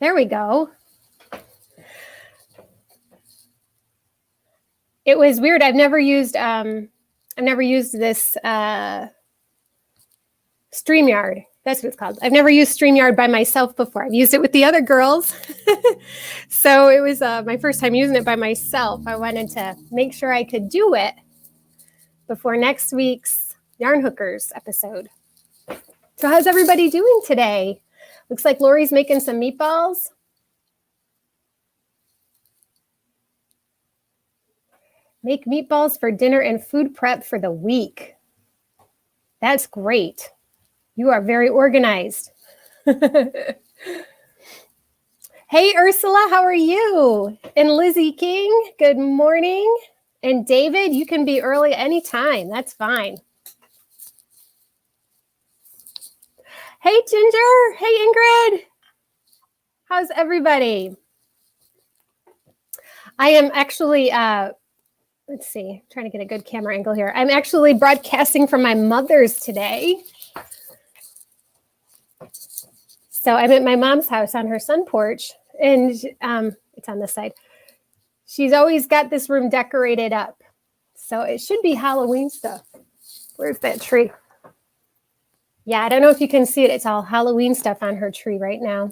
There we go. It was weird. I've never used this StreamYard. That's what it's called. I've never used StreamYard by myself before. I've used it with the other girls. So it was my first time using it by myself. I wanted to make sure I could do it before next week's Yarn Hookers episode. So how's everybody doing today? Looks like Lori's making some meatballs. Make meatballs for dinner and food prep for the week. That's great. You are very organized. Hey, Ursula, how are you? And Lizzie King, good morning. And David, you can be early anytime. That's fine. Hey, Ginger. Hey, Ingrid. How's everybody? I am actually, let's see, trying to get a good camera angle here. I'm actually broadcasting from my mother's today. So I'm at my mom's house on her sun porch, and it's on this side. She's always got this room decorated up. So it should be Halloween stuff. Where's that tree? Yeah, I don't know if you can see it. It's all Halloween stuff on her tree right now.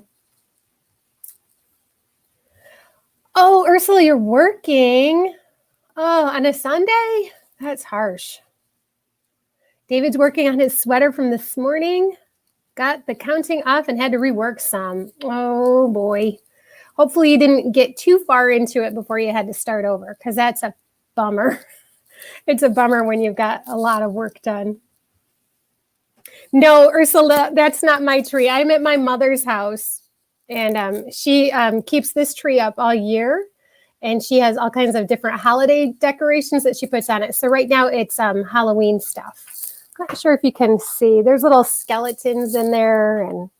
Oh, Ursula, you're working. Oh, on a Sunday? That's harsh. David's working on his sweater from this morning. Got the counting off and had to rework some. Oh, boy. Hopefully you didn't get too far into it before you had to start over, because that's a bummer. It's a bummer when you've got a lot of work done. No, Ursula, that's not my tree. I'm at my mother's house, and she keeps this tree up all year, and she has all kinds of different holiday decorations that she puts on it. So right now it's Halloween stuff. I'm not sure if you can see. There's little skeletons in there and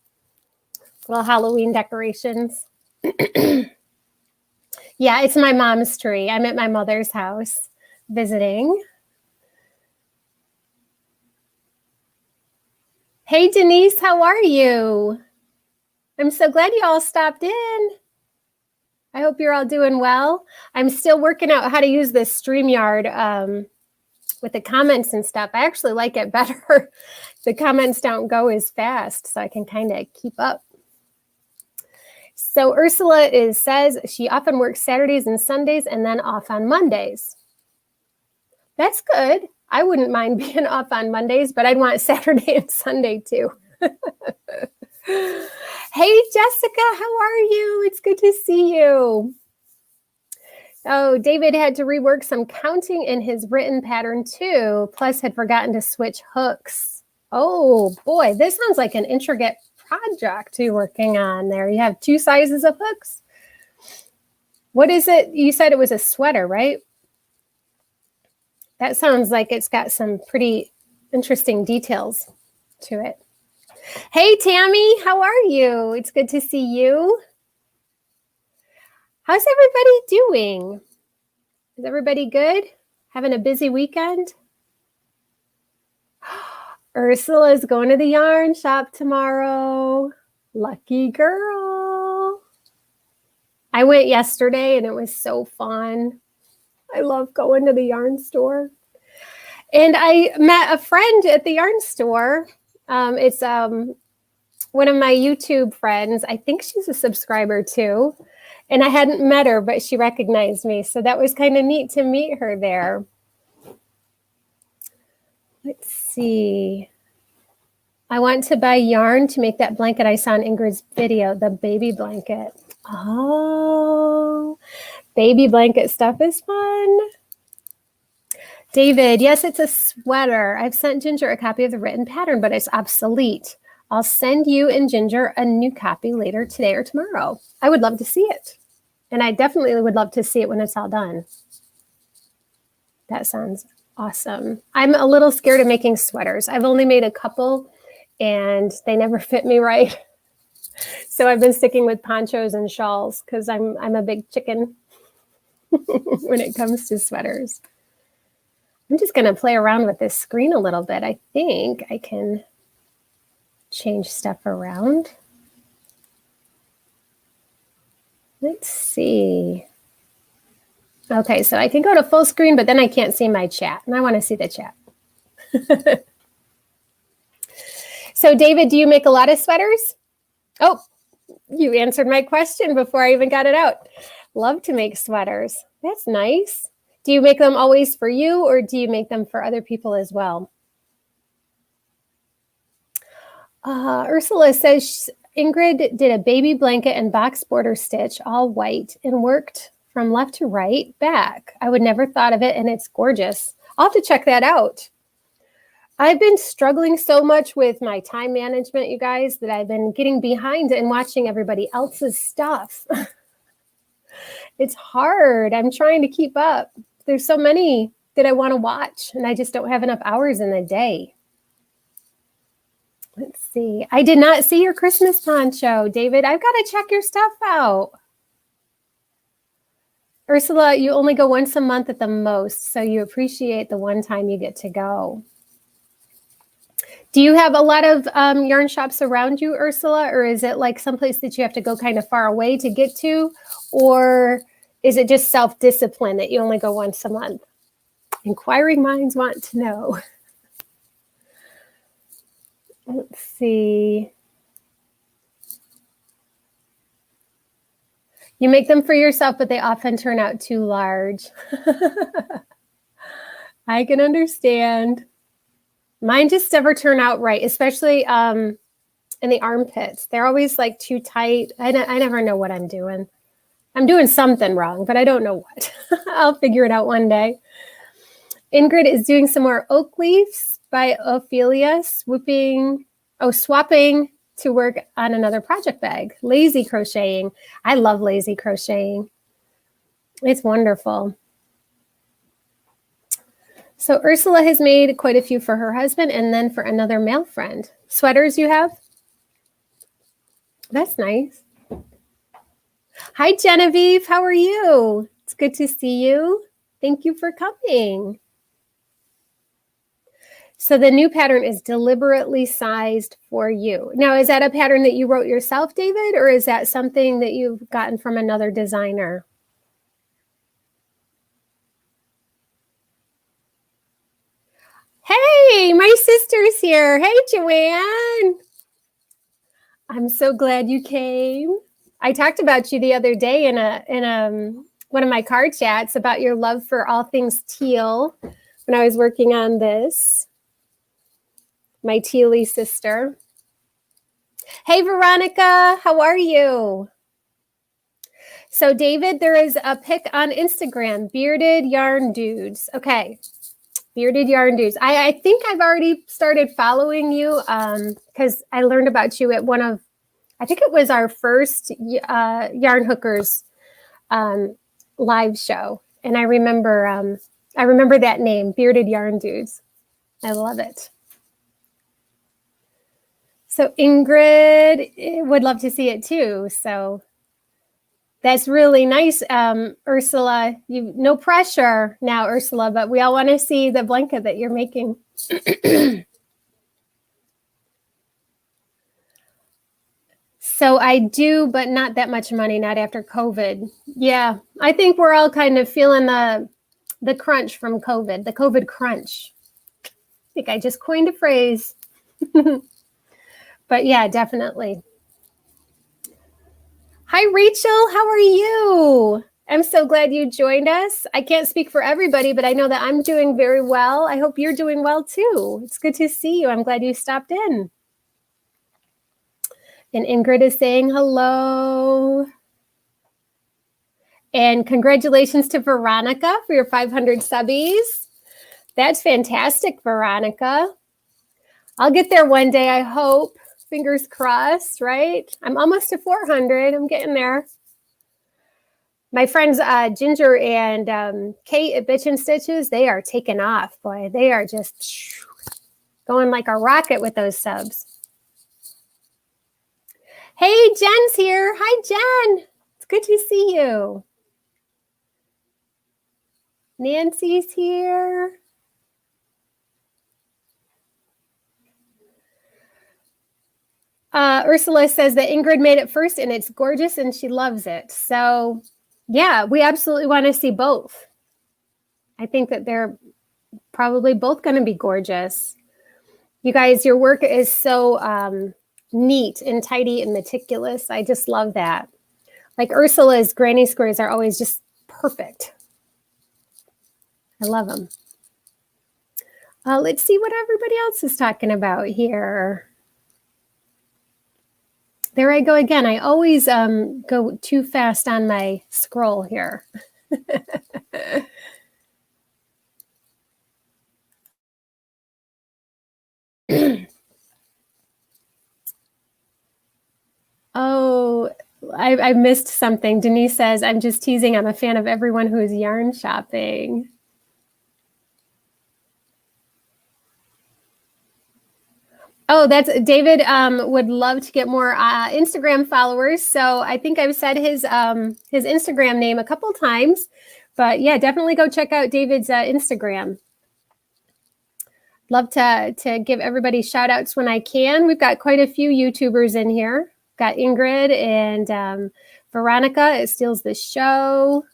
little Halloween decorations. Yeah, it's my mom's tree. I'm at my mother's house visiting. Hey, Denise, how are you? I'm so glad you all stopped in. I hope you're all doing well. I'm still working out how to use this StreamYard with the comments and stuff. I actually like it better. The comments don't go as fast, so I can kind of keep up. So Ursula says she often works Saturdays and Sundays and then off on Mondays. That's good. I wouldn't mind being off on Mondays, but I'd want Saturday and Sunday too. Hey, Jessica, how are you? It's good to see you. Oh, David had to rework some counting in his written pattern too, plus had forgotten to switch hooks. Oh boy, this sounds like an intricate project you're working on there. You have two sizes of hooks. What is it? You said it was a sweater, right? That sounds like it's got some pretty interesting details to it. Hey, Tammy, how are you? It's good to see you. How's everybody doing? Is everybody good? Having a busy weekend? Ursula's going to the yarn shop tomorrow. Lucky girl. I went yesterday and it was so fun. I love going to the yarn store. And I met a friend at the yarn store. It's one of my YouTube friends. I think she's a subscriber too. And I hadn't met her, but she recognized me. So that was kind of neat to meet her there. Let's see. I want to buy yarn to make that blanket I saw in Ingrid's video, the baby blanket. Oh, baby blanket stuff is fun. David, yes, it's a sweater. I've sent Ginger a copy of the written pattern, but it's obsolete. I'll send you and Ginger a new copy later today or tomorrow. I would love to see it. And I definitely would love to see it when it's all done. That sounds awesome. I'm a little scared of making sweaters. I've only made a couple and they never fit me right. So I've been sticking with ponchos and shawls because I'm a big chicken when it comes to sweaters. I'm just going to play around with this screen a little bit. I think I can change stuff around. Let's see. Okay, so I can go to full screen, but then I can't see my chat, and I want to see the chat. So, David, do you make a lot of sweaters? Oh, you answered my question before I even got it out. Love to make sweaters. That's nice. Do you make them always for you, or do you make them for other people as well? Ursula says Ingrid did a baby blanket and box border stitch, all white, and worked from left to right, back. I would never thought of it, and it's gorgeous. I'll have to check that out. I've been struggling so much with my time management, you guys, that I've been getting behind and watching everybody else's stuff. It's hard. I'm trying to keep up. There's so many that I want to watch, and I just don't have enough hours in the day. Let's see. I did not see your Christmas poncho, David. I've got to check your stuff out. Ursula, you only go once a month at the most, so you appreciate the one time you get to go. Do you have a lot of yarn shops around you, Ursula, or is it like someplace that you have to go kind of far away to get to, or is it just self-discipline that you only go once a month? Inquiring minds want to know. Let's see. You make them for yourself, but they often turn out too large. I can understand. Mine just never turn out right, especially in the armpits. They're always like too tight. I never know what I'm doing. I'm doing something wrong, but I don't know what. I'll figure it out one day. Ingrid is doing some more oak leaves by Ophelia, swapping to work on another project bag. Lazy crocheting. I love lazy crocheting. It's wonderful. So Ursula has made quite a few for her husband and then for another male friend. Sweaters you have? That's nice. Hi, Genevieve. How are you? It's good to see you. Thank you for coming. So the new pattern is deliberately sized for you. Now, is that a pattern that you wrote yourself, David, or is that something that you've gotten from another designer? Hey, my sister's here. Hey, Joanne. I'm so glad you came. I talked about you the other day in one of my card chats about your love for all things teal when I was working on this. My tealy sister. Hey, Veronica, how are you? So, David, there is a pic on Instagram, Bearded Yarn Dudes. Okay, Bearded Yarn Dudes. I think I've already started following you because I learned about you at I think it was our first Yarn Hookers live show. And I remember that name, Bearded Yarn Dudes. I love it. So Ingrid would love to see it too. So that's really nice, Ursula. No pressure now, Ursula, but we all want to see the blanket that you're making. So I do, but not that much money, not after COVID. Yeah, I think we're all kind of feeling the crunch from COVID, the COVID crunch. I think I just coined a phrase. But yeah, definitely. Hi, Rachel. How are you? I'm so glad you joined us. I can't speak for everybody, but I know that I'm doing very well. I hope you're doing well too. It's good to see you. I'm glad you stopped in. And Ingrid is saying hello. And congratulations to Veronica for your 500 subbies. That's fantastic, Veronica. I'll get there one day, I hope. Fingers crossed, right? I'm almost to 400. I'm getting there. My friends Ginger and Kate at Bitchin' Stitches, they are taking off, boy. They are just going like a rocket with those subs. Hey, Jen's here. Hi, Jen. It's good to see you. Nancy's here. Ursula says that Ingrid made it first and it's gorgeous and she loves it. So yeah, we absolutely want to see both. I think that they're probably both going to be gorgeous. You guys, your work is so neat and tidy and meticulous. I just love that. Like Ursula's granny squares are always just perfect. I love them. Let's see what everybody else is talking about here. There I go again. I always go too fast on my scroll here. Oh, I missed something. Denise says, I'm just teasing. I'm a fan of everyone who is yarn shopping. Oh, that's David would love to get more Instagram followers. So I think I've said his Instagram name a couple times. But yeah, definitely go check out David's Instagram. Love to give everybody shout outs when I can. We've got quite a few YouTubers in here. Got Ingrid and Veronica. It steals the show.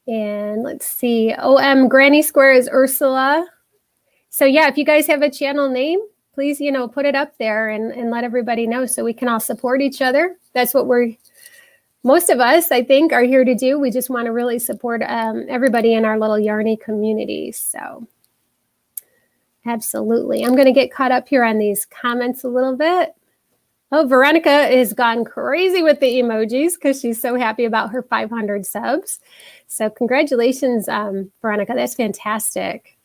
And let's see. Granny Square is Ursula. So yeah, if you guys have a channel name, please, put it up there and let everybody know so we can all support each other. That's what most of us, I think, are here to do. We just want to really support everybody in our little Yarny community. So absolutely. I'm going to get caught up here on these comments a little bit. Oh, Veronica has gone crazy with the emojis because she's so happy about her 500 subs. So congratulations, Veronica. That's fantastic.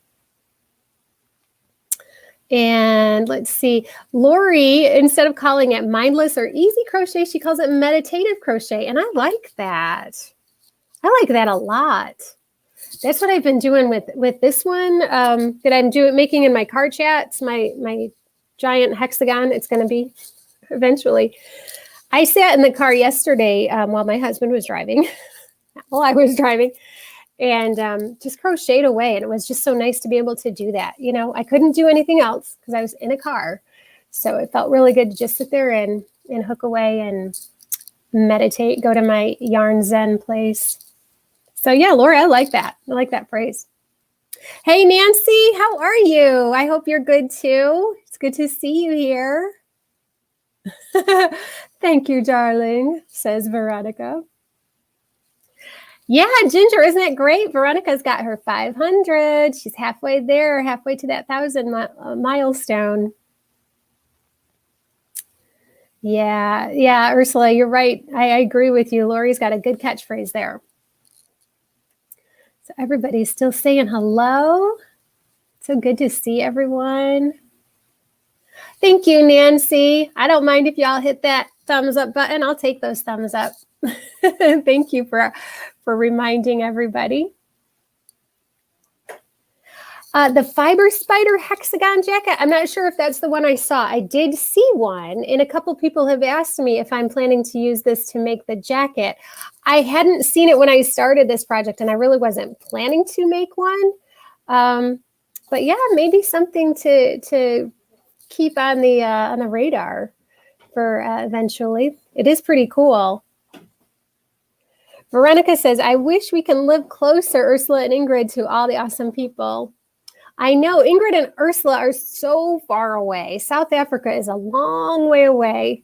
And let's see, Lori, instead of calling it mindless or easy crochet, she calls it meditative crochet. And I like that. I like that a lot. That's what I've been doing with this one that I'm making in my car chats, my giant hexagon. It's going to be eventually. I sat in the car yesterday while my husband was driving, while I was driving, and just crocheted away. And it was just so nice to be able to do that. I couldn't do anything else because I was in a car. So it felt really good to just sit there and hook away and meditate, go to my yarn zen place. So yeah, Laura, I like that. I like that phrase. Hey, Nancy, how are you? I hope you're good too. It's good to see you here. Thank you, darling, says Veronica. Yeah, Ginger, isn't it great? Veronica's got her 500. She's halfway there, halfway to that 1,000 milestone. Yeah, Ursula, you're right. I agree with you. Lori's got a good catchphrase there. So everybody's still saying hello. So good to see everyone. Thank you, Nancy. I don't mind if y'all hit that thumbs up button. I'll take those thumbs up. Thank you for reminding everybody. The Fiber Spider Hexagon jacket, I'm not sure if that's the one I saw. I did see one, and a couple people have asked me if I'm planning to use this to make the jacket. I hadn't seen it when I started this project, and I really wasn't planning to make one. But yeah, maybe something to keep on the radar for eventually. It is pretty cool. Veronica says, I wish we can live closer, Ursula and Ingrid, to all the awesome people. I know Ingrid and Ursula are so far away. South Africa is a long way away.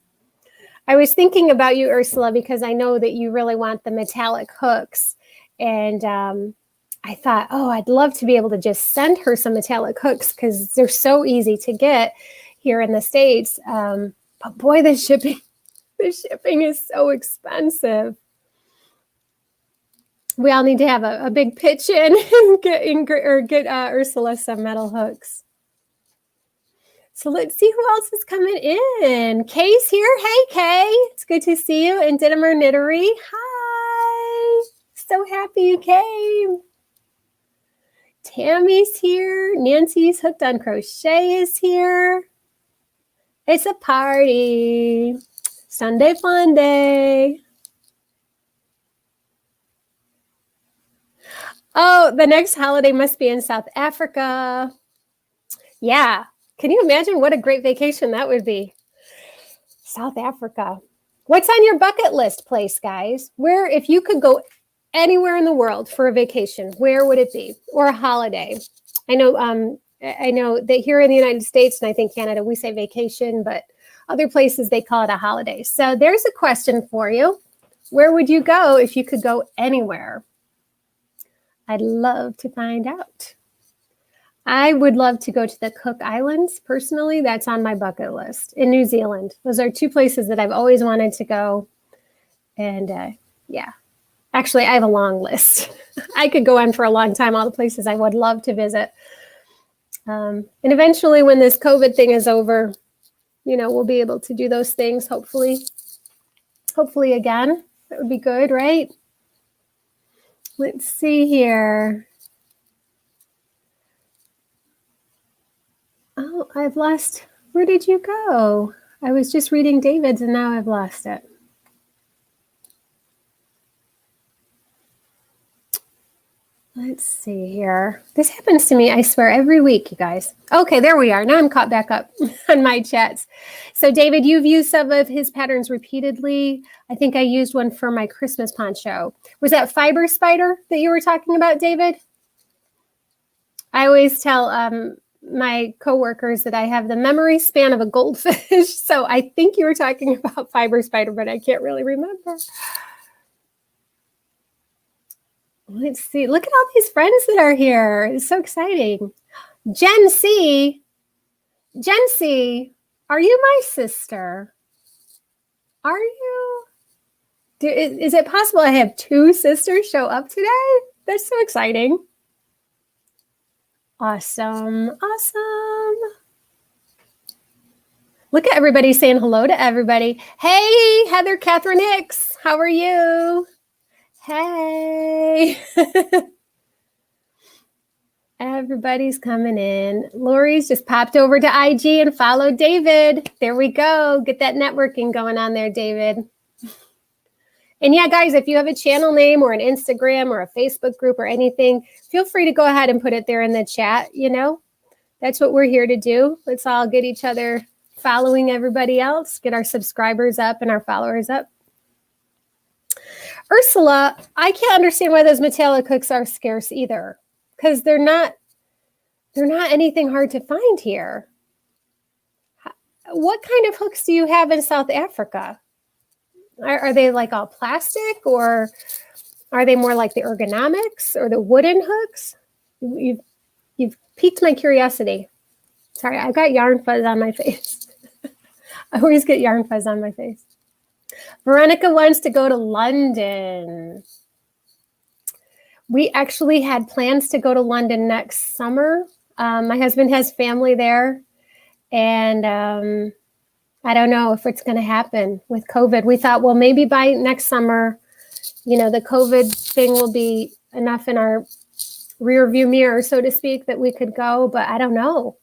I was thinking about you, Ursula, because I know that you really want the metallic hooks. And I thought, I'd love to be able to just send her some metallic hooks because they're so easy to get here in the States. But boy, the shipping is so expensive. We all need to have a big pitch in and get Ursula some metal hooks. So let's see who else is coming in. Kay's here. Hey, Kay. It's good to see you in Didymer Knittery. Hi. So happy you came. Tammy's here. Nancy's Hooked on Crochet is here. It's a party. Sunday fun day. Oh, the next holiday must be in South Africa. Yeah. Can you imagine what a great vacation that would be? South Africa. What's on your bucket list place, guys? Where, if you could go anywhere in the world for a vacation, where would it be? Or a holiday? I know that here in the United States, and I think Canada, we say vacation, but other places they call it a holiday. So there's a question for you. Where would you go if you could go anywhere? I'd love to find out. I would love to go to the Cook Islands. Personally, that's on my bucket list. In New Zealand. Those are two places that I've always wanted to go. And yeah, actually, I have a long list. I could go on for a long time, all the places I would love to visit. And eventually, when this COVID thing is over, we'll be able to do those things, hopefully. Hopefully again. That would be good, right? Let's see here. Oh, I've lost. Where did you go? I was just reading David's and now I've lost it. Let's see here. This happens to me, I swear, every week, you guys. Okay, there we are. Now I'm caught back up on my chats. So, David, you've used some of his patterns repeatedly. I think I used one for my Christmas poncho. Was that Fiber Spider that you were talking about, David? I always tell my coworkers that I have the memory span of a goldfish. So I think you were talking about Fiber Spider, but I can't really remember. Let's see. Look at all these friends that are here. It's so exciting. Jen C. Are you my sister? Are you? Is it possible I have two sisters show up today? That's so exciting. Awesome. Look at everybody saying hello to everybody. Hey, Heather Catherine Hicks. How are you? Hey. Everybody's coming in. Lori's just popped over to IG and followed David. There we go. Get that networking going on there, David. And yeah, guys, if you have a channel name or an Instagram or a Facebook group or anything, feel free to go ahead and put it there in the chat. That's what we're here to do. Let's all get each other following everybody else, get our subscribers up and our followers up. Ursula, I can't understand why those metallic hooks are scarce either, because they're not anything hard to find here. What kind of hooks do you have in South Africa? Are they like all plastic, or are they more like the ergonomics or the wooden hooks? You've piqued my curiosity. Sorry, I got yarn fuzz on my face. I always get yarn fuzz on my face. Veronica wants to go to London. We actually had plans to go to London next summer. My husband has family there, and I don't know if it's going to happen with COVID. We thought, well, maybe by next summer, the COVID thing will be enough in our rear view mirror, so to speak, that we could go. But I don't know.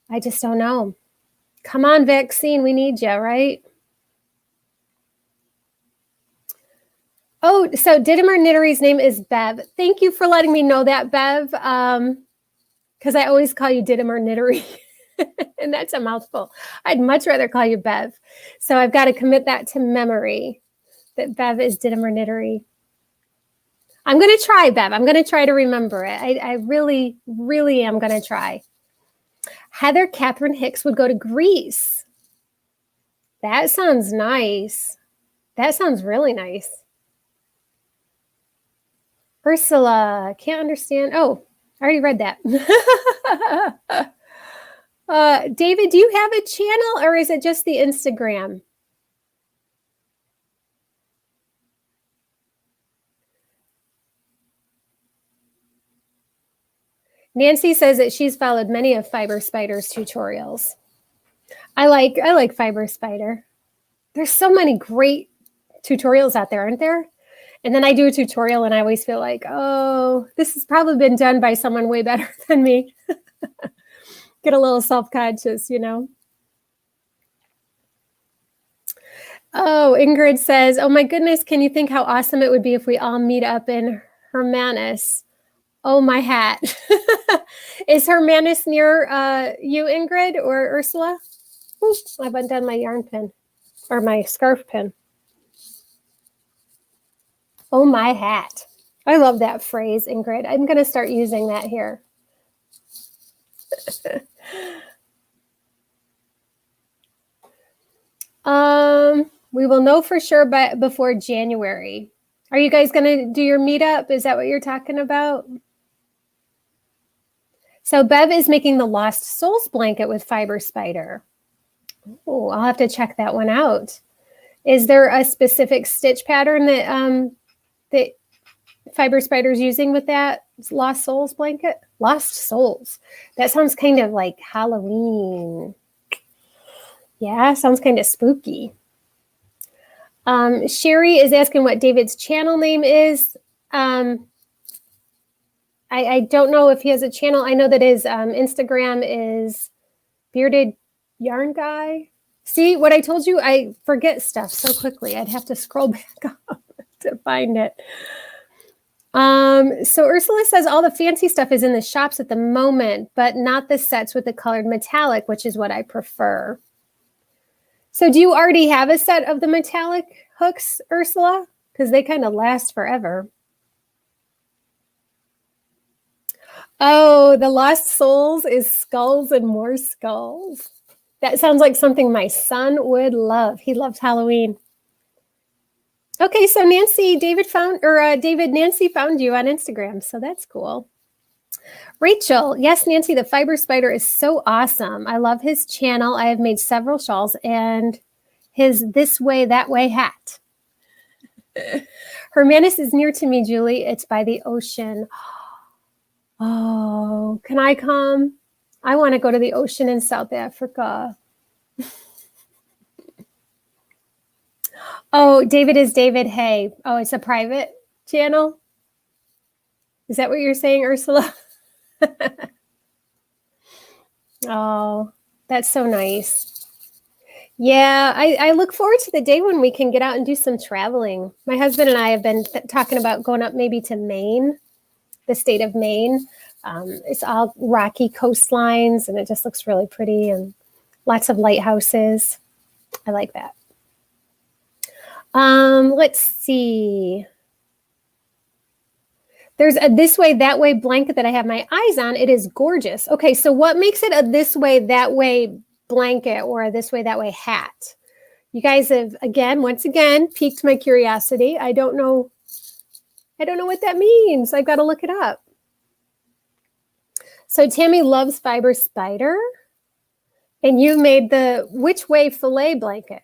I just don't know. Come on, vaccine. We need you, right? Oh, so Didymer Knittery's name is Bev. Thank you for letting me know that, Bev, because I always call you Didymer Knittery, and that's a mouthful. I'd much rather call you Bev. So I've got to commit that to memory, that Bev is Didymer Knittery. I'm going to try, Bev. I'm going to try to remember it. I really, really am going to try. Heather Catherine Hicks would go to Greece. That sounds nice. That sounds really nice. Ursula, can't understand. Oh, I already read that. David, do you have a channel, or is it just the Instagram? Nancy says that she's followed many of Fiber Spider's tutorials. I like Fiber Spider. There's so many great tutorials out there, aren't there? And then I do a tutorial and I always feel like, oh, this has probably been done by someone way better than me. Get a little self-conscious, Oh, Ingrid says, oh my goodness, can you think how awesome it would be if we all meet up in Hermanus? Oh, my hat. Is Hermanus near you, Ingrid or Ursula? Oops, I've undone my yarn pin. or my scarf pin. Oh, my hat. I love that phrase, Ingrid. I'm going to start using that here. We will know for sure before January. Are you guys going to do your meetup? Is that what you're talking about? So Bev is making the Lost Souls blanket with Fiber Spider. Oh, I'll have to check that one out. Is there a specific stitch pattern that Fiber Spider's using with that Lost Souls blanket? Lost Souls. That sounds kind of like Halloween. Yeah, sounds kind of spooky. Sherry is asking what David's channel name is. I don't know if he has a channel. I know that his Instagram is Bearded Yarn Guy. See, what I told you, I forget stuff so quickly. I'd have to scroll back up to find it. So Ursula says all the fancy stuff is in the shops at the moment, but not the sets with the colored metallic, which is what I prefer. So do you already have a set of the metallic hooks, Ursula? Because they kind of last forever. Oh, the Lost Souls is skulls and more skulls. That sounds like something my son would love. He loves Halloween. Okay, so Nancy, Nancy found you on Instagram, so that's cool. Rachel, yes, Nancy, the Fiber Spider is so awesome. I love his channel. I have made several shawls and his This Way, That Way hat. Hermanus is near to me, Julie. It's by the ocean. Oh, can I come? I want to go to the ocean in South Africa. Oh, David is David Hay. Oh, it's a private channel? Is that what you're saying, Ursula? Oh, that's so nice. Yeah, I look forward to the day when we can get out and do some traveling. My husband and I have been talking about going up maybe to Maine, the state of Maine. It's all rocky coastlines, and it just looks really pretty, and lots of lighthouses. I like that. Let's see. There's a This Way, That Way blanket that I have my eyes on. It is gorgeous. Okay, so what makes it a This Way, That Way blanket or a This Way, That Way hat? You guys have, once again, piqued my curiosity. I don't know what that means. I've got to look it up. So Tammy loves Fiber Spider. And you made the Which Way Filet blanket.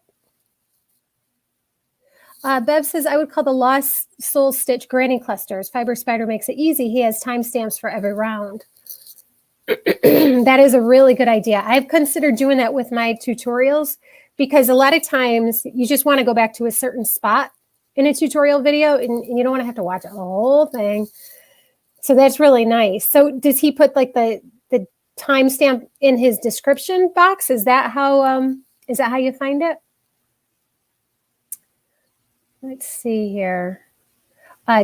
Bev says, I would call the Lost Soul Stitch granny clusters. Fiber Spider makes it easy. He has timestamps for every round. That is a really good idea. I've considered doing that with my tutorials because a lot of times you just want to go back to a certain spot in a tutorial video and you don't want to have to watch the whole thing. So that's really nice. So does he put like the timestamp in his description box? Is that how you find it? Let's see here.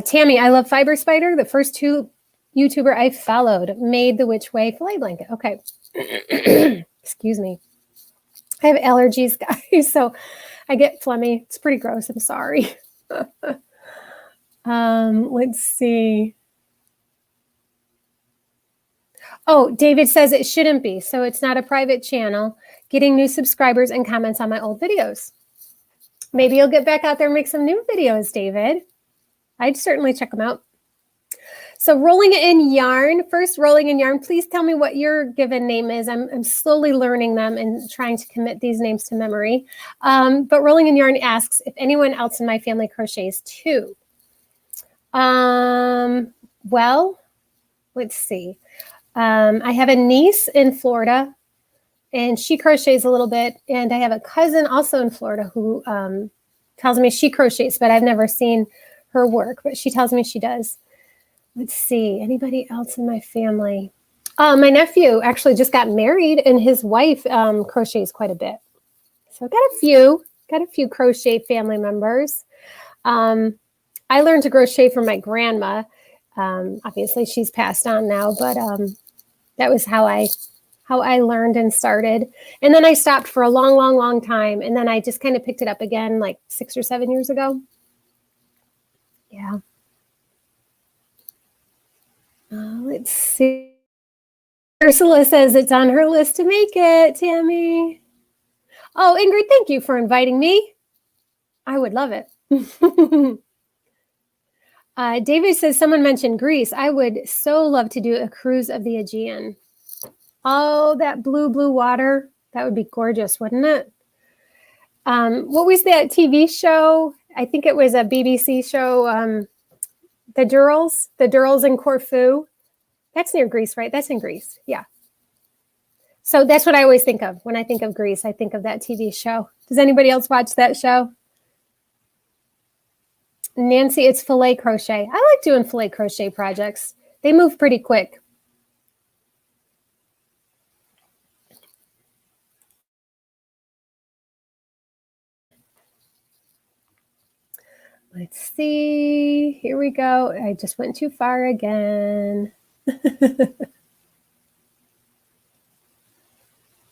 Tammy, I love Fiber Spider. The first two YouTuber I followed made the Which Way Filet blanket. Okay. Excuse me. I have allergies, guys, so I get phlegmy. It's pretty gross. I'm sorry. Let's see. Oh, David says it shouldn't be. So it's not a private channel. Getting new subscribers and comments on my old videos. Maybe you'll get back out there and make some new videos, David. I'd certainly check them out. So Rolling in Yarn, first Rolling in Yarn, please tell me what your given name is. I'm slowly learning them and trying to commit these names to memory. But Rolling in Yarn asks if anyone else in my family crochets too. Well, let's see. I have a niece in Florida and she crochets a little bit. And I have a cousin also in Florida who tells me she crochets, but I've never seen her work, but she tells me she does. Let's see, anybody else in my family? My nephew actually just got married and his wife crochets quite a bit. So I got a few crochet family members. I learned to crochet from my grandma. Obviously she's passed on now, but that was how I how I learned and started. And then I stopped for a long, long, long time. And then I just kind of picked it up again like 6 or 7 years ago. Yeah. Let's see. Ursula says it's on her list to make it, Tammy. Oh, Ingrid, thank you for inviting me. I would love it. David says someone mentioned Greece. I would so love to do a cruise of the Aegean. Oh, that blue, blue water. That would be gorgeous, wouldn't it? What was that TV show? I think it was a BBC show, The Durrells in Corfu. That's near Greece, right? That's in Greece. Yeah. So that's what I always think of. When I think of Greece, I think of that TV show. Does anybody else watch that show? Nancy, it's filet crochet. I like doing filet crochet projects. They move pretty quick. Let's see. Here we go. I just went too far again.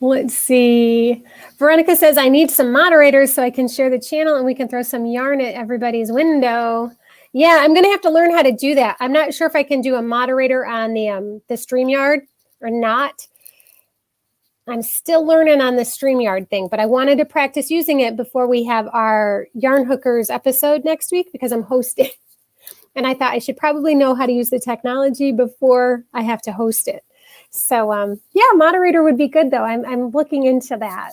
Let's see. Veronica says, I need some moderators so I can share the channel and we can throw some yarn at everybody's window. Yeah, I'm going to have to learn how to do that. I'm not sure if I can do a moderator on the StreamYard or not. I'm still learning on the StreamYard thing, but I wanted to practice using it before we have our Yarn Hookers episode next week because I'm hosting. And I thought I should probably know how to use the technology before I have to host it. So, yeah, moderator would be good, though. I'm looking into that.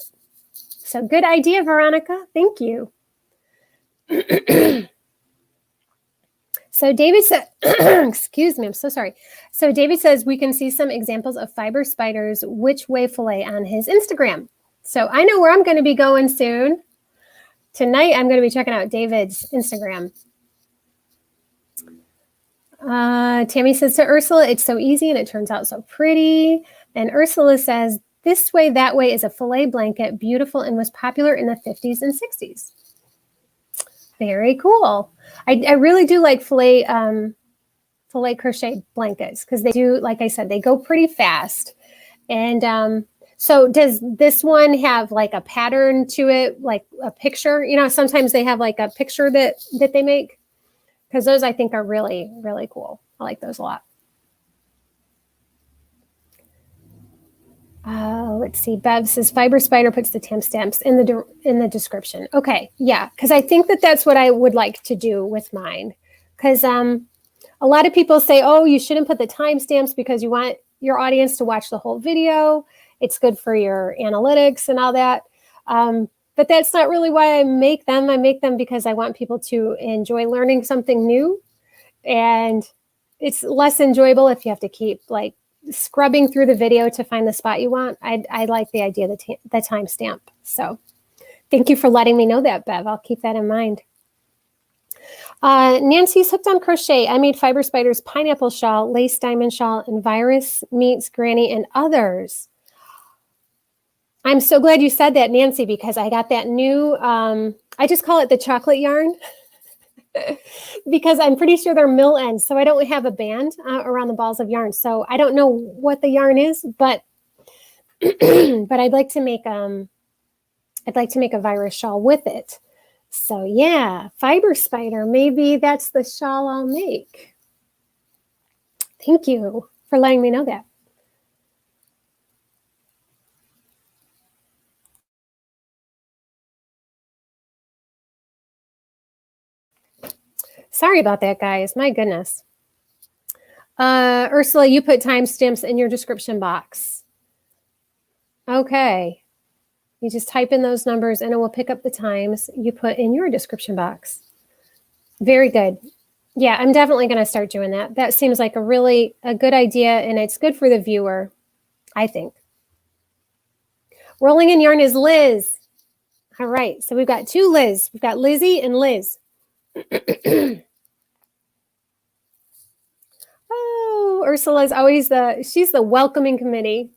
So good idea, Veronica. Thank you. So David said, excuse me, I'm so sorry. So David says we can see some examples of fiber spiders which way fillet on his Instagram. So I know where I'm going to be going soon. Tonight, I'm going to be checking out David's Instagram. Tammy says to Ursula, it's so easy and it turns out so pretty. And Ursula says, this way, that way is a filet blanket, beautiful and was popular in the 50s and 60s. Very cool. I really do like filet crochet blankets because they do, like I said, they go pretty fast. And so does this one have like a pattern to it, like a picture? You know, sometimes they have like a picture that they make. Because those I think are really, really cool. I like those a lot. Let's see. Bev says Fiber Spider puts the timestamps in the description. Okay, yeah, because I think that's what I would like to do with mine. Because a lot of people say, oh, you shouldn't put the timestamps because you want your audience to watch the whole video. It's good for your analytics and all that. But that's not really why I make them. I make them because I want people to enjoy learning something new. And it's less enjoyable if you have to keep like scrubbing through the video to find the spot you want. I like the idea of the timestamp. So thank you for letting me know that, Bev. I'll keep that in mind. Nancy's hooked on crochet. I made Fiber Spider's pineapple shawl, lace diamond shawl, and Virus Meets Granny and others. I'm so glad you said that, Nancy, because I got that new, I just call it the chocolate yarn because I'm pretty sure they're mill ends. So I don't have a band around the balls of yarn. So I don't know what the yarn is, but but I'd like to make a virus shawl with it. So yeah, Fiber Spider, maybe that's the shawl I'll make. Thank you for letting me know that. Sorry about that, guys. My goodness. Ursula, you put timestamps in your description box. Okay. You just type in those numbers and it will pick up the times you put in your description box. Very good. Yeah, I'm definitely going to start doing that. That seems like a good idea, and it's good for the viewer, I think. Rolling in Yarn is Liz. All right, so we've got two Liz. We've got Lizzie and Liz. Oh, Ursula's always she's the welcoming committee.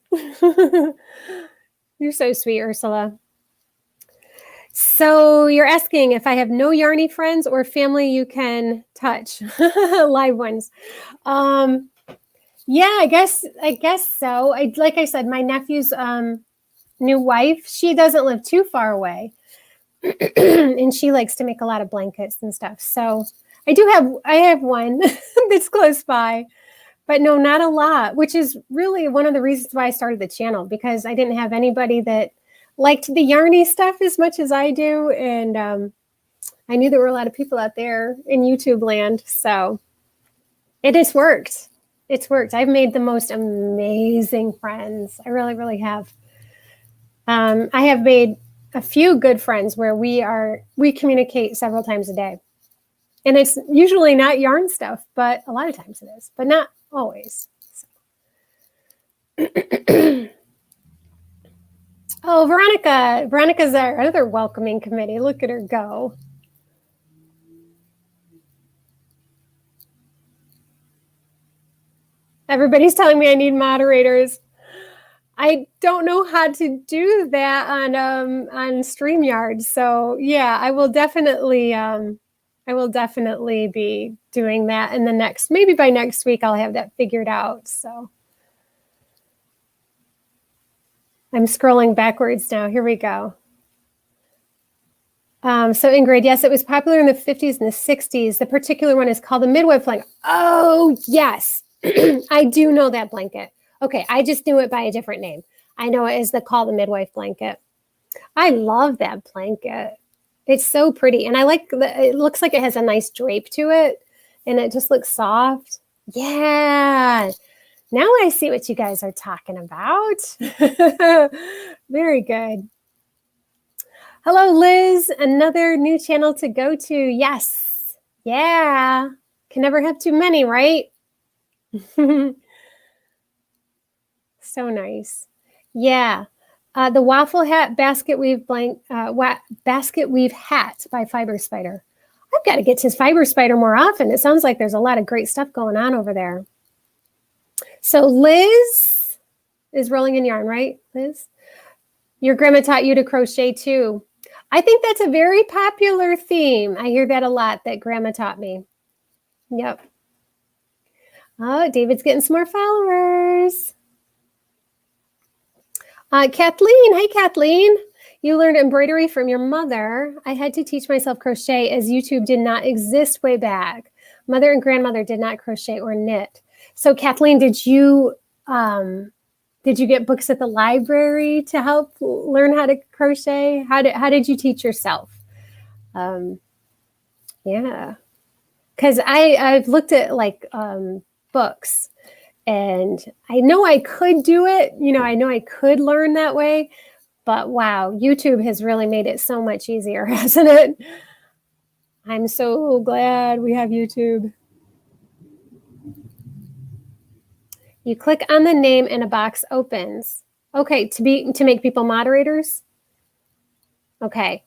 You're so sweet, Ursula. So you're asking if I have no yarny friends or family you can touch, live ones. Yeah, I guess so. Like I said, my nephew's new wife, she doesn't live too far away. And she likes to make a lot of blankets and stuff. So I have one that's close by, but no, not a lot, which is really one of the reasons why I started the channel, because I didn't have anybody that liked the yarny stuff as much as I do. And I knew there were a lot of people out there in YouTube land. So it has worked. It's worked. I've made the most amazing friends. I really, really have. I have made a few good friends where we communicate several times a day. And it's usually not yarn stuff, but a lot of times it is, but not always. So. Oh, Veronica. Veronica's our other welcoming committee. Look at her go. Everybody's telling me I need moderators. I don't know how to do that on StreamYard. So yeah, I will definitely be doing that in the maybe by next week I'll have that figured out. So I'm scrolling backwards now. Here we go. So Ingrid, yes, it was popular in the 50s and the 60s. The particular one is called the midwife blanket. Oh, yes. I do know that blanket. Okay, I just knew it by a different name. I know it is the midwife blanket. I love that blanket. It's so pretty. And I like it looks like it has a nice drape to it. And it just looks soft. Yeah. Now I see what you guys are talking about. Very good. Hello, Liz. Another new channel to go to. Yes. Yeah. Can never have too many, right? So nice. Yeah. The waffle hat basket weave basket weave hat by Fiber Spider. I've got to get to Fiber Spider more often. It sounds like there's a lot of great stuff going on over there. So Liz is rolling in yarn, right, Liz? Your grandma taught you to crochet too. I think that's a very popular theme. I hear that a lot, that grandma taught me. Yep. Oh, David's getting some more followers. Kathleen, hey Kathleen. You learned embroidery from your mother. I had to teach myself crochet as YouTube did not exist way back. Mother and grandmother did not crochet or knit. So Kathleen, did you get books at the library to help learn how to crochet? How did you teach yourself? Yeah, because I've looked at like books, and I know I could do it. I know I could learn that way, but wow, YouTube has really made it so much easier, hasn't it? I'm so glad we have YouTube. You click on the name and a box opens. Okay, to make people moderators? Okay.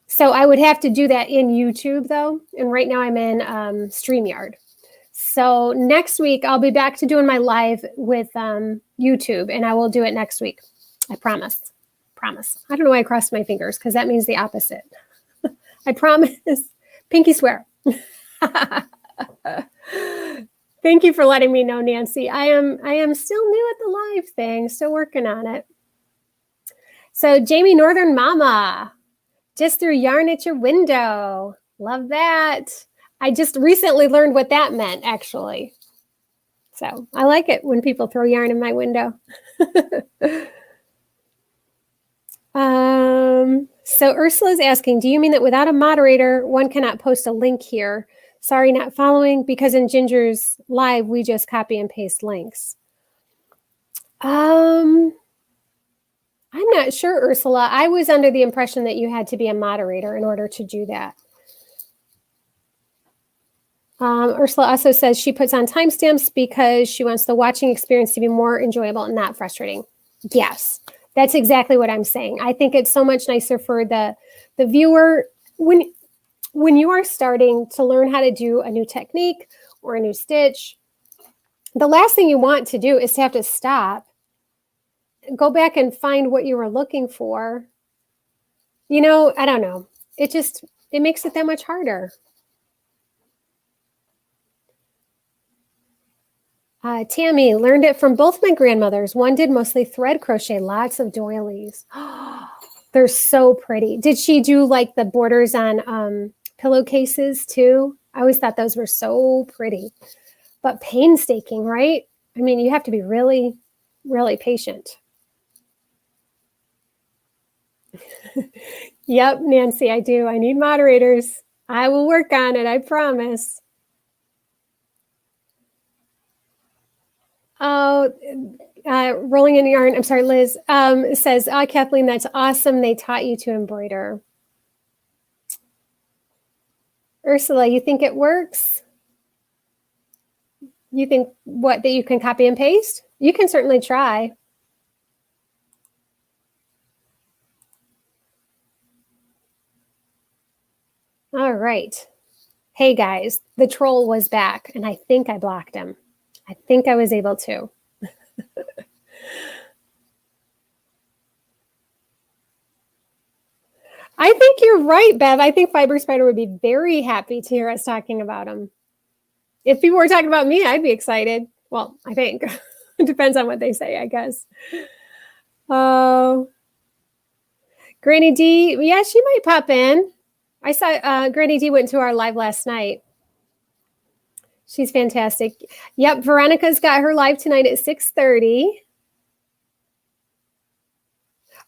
So I would have to do that in YouTube though. And right now I'm in StreamYard. So next week I'll be back to doing my live with YouTube, and I will do it next week. I promise. Promise. I don't know why I crossed my fingers, because that means the opposite. I promise. Pinky swear. Thank you for letting me know, Nancy. I am still new at the live thing, still working on it. So Jamie Northern Mama, just threw yarn at your window. Love that. I just recently learned what that meant, actually. So I like it when people throw yarn in my window. So Ursula's asking, do you mean that without a moderator, one cannot post a link here? Sorry, not following, because in Ginger's live, we just copy and paste links. I'm not sure, Ursula. I was under the impression that you had to be a moderator in order to do that. Ursula also says she puts on timestamps because she wants the watching experience to be more enjoyable and not frustrating. Yes, that's exactly what I'm saying. I think it's so much nicer for the viewer when you are starting to learn how to do a new technique or a new stitch. The last thing you want to do is to have to stop, go back and find what you were looking for. I don't know. It makes it that much harder. Tammy, learned it from both my grandmothers. One did mostly thread crochet, lots of doilies. They're so pretty. Did she do like the borders on pillowcases too? I always thought those were so pretty, but painstaking, right? I mean, you have to be really, really patient. Yep, Nancy, I do. I need moderators. I will work on it, I promise. Oh, rolling in yarn. I'm sorry, Liz says, Kathleen, that's awesome. They taught you to embroider. Ursula, you think it works? You think what, that you can copy and paste? You can certainly try. All right. Hey guys, the troll was back and I think I blocked him. I think I was able to. I think you're right, Bev. I think Fiber Spider would be very happy to hear us talking about him. If people were talking about me, I'd be excited. Well, I think. It depends on what they say, I guess. Oh, Granny D. Yeah, she might pop in. I saw Granny D went to our live last night. She's fantastic. Yep, Veronica's got her live tonight at 6:30.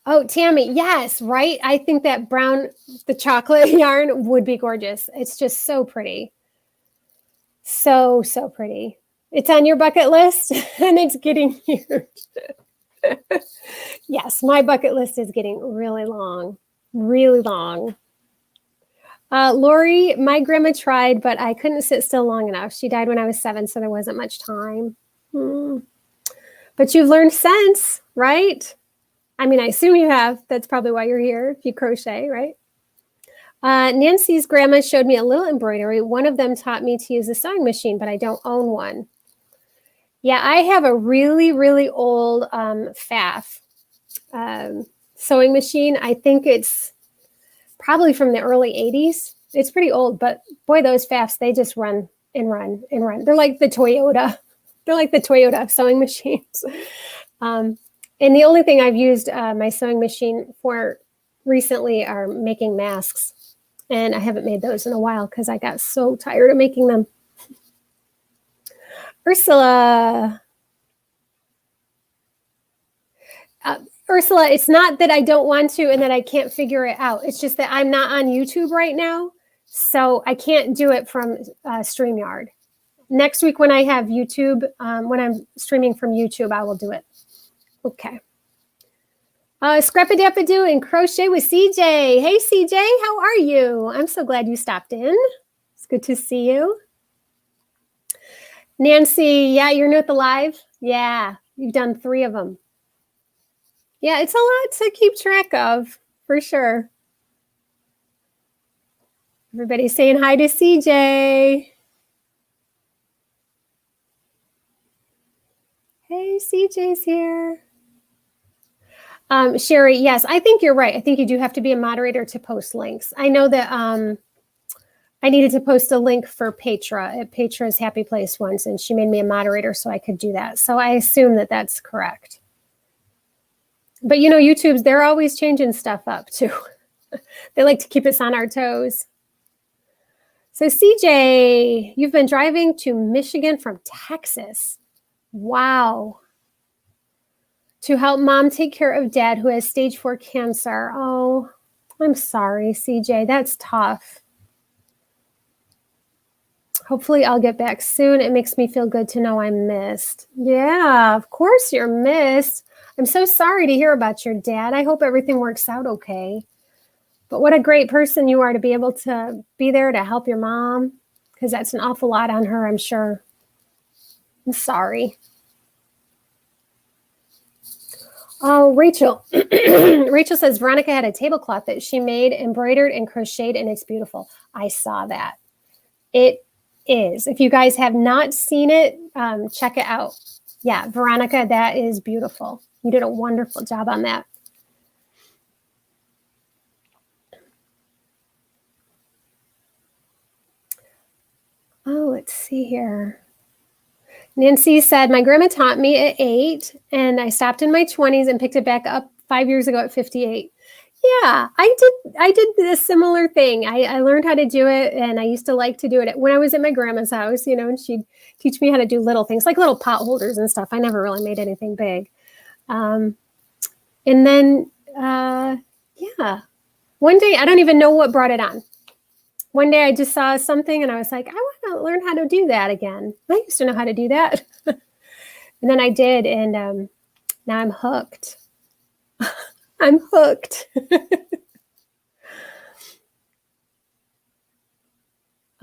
Oh, Tammy, yes, right? I think that brown, the chocolate yarn would be gorgeous. It's just so pretty. So, so pretty. It's on your bucket list and it's getting huge. Yes, my bucket list is getting really long, really long. Lori, my grandma tried, but I couldn't sit still long enough. She died when I was 7, so there wasn't much time. But you've learned since, right? I mean, I assume you have. That's probably why you're here, if you crochet, right? Nancy's grandma showed me a little embroidery. One of them taught me to use a sewing machine, but I don't own one. Yeah, I have a really, really old Pfaff sewing machine. I think it's probably from the early 80s. It's pretty old, but boy, those Pfaffs, they just run and run and run. They're like the Toyota. They're like the Toyota sewing machines. And the only thing I've used my sewing machine for recently are making masks. And I haven't made those in a while because I got so tired of making them. Ursula. Ursula, it's not that I don't want to and that I can't figure it out. It's just that I'm not on YouTube right now. So I can't do it from StreamYard. Next week when I have YouTube, when I'm streaming from YouTube, I will do it. Okay. Scrap-a-dap-a-doo and crochet with CJ. Hey, CJ, how are you? I'm so glad you stopped in. It's good to see you. Nancy, yeah, you're new at the live? Yeah, you've done 3 of them. Yeah, it's a lot to keep track of, for sure. Everybody's saying hi to CJ. Hey, CJ's here. Sherry, yes, I think you're right. I think you do have to be a moderator to post links. I know that I needed to post a link for Petra at Petra's Happy Place once, and she made me a moderator so I could do that. So I assume that that's correct. But you know, YouTube's, they're always changing stuff up too. They like to keep us on our toes. So CJ, you've been driving to Michigan from Texas. Wow. To help mom take care of dad who has stage 4 cancer. Oh, I'm sorry, CJ. That's tough. Hopefully I'll get back soon. It makes me feel good to know I'm missed. Yeah, of course you're missed. I'm so sorry to hear about your dad. I hope everything works out okay. But what a great person you are to be able to be there to help your mom, because that's an awful lot on her, I'm sure. I'm sorry. Oh, Rachel. Rachel says Veronica had a tablecloth that she made, embroidered and crocheted, and it's beautiful. I saw that. It is. If you guys have not seen it, check it out. Yeah, Veronica, that is beautiful. You did a wonderful job on that. Oh, let's see here. Nancy said, my grandma taught me at 8 and I stopped in my 20s and picked it back up 5 years ago at 58. Yeah, I did a similar thing. I learned how to do it, and I used to like to do it when I was at my grandma's house, and she'd teach me how to do little things like little pot holders and stuff. I never really made anything big. And then, yeah, one day, I don't even know what brought it on. One day I just saw something and I was like, I want to learn how to do that again. I used to know how to do that. And then I did, and now I'm hooked. I'm hooked.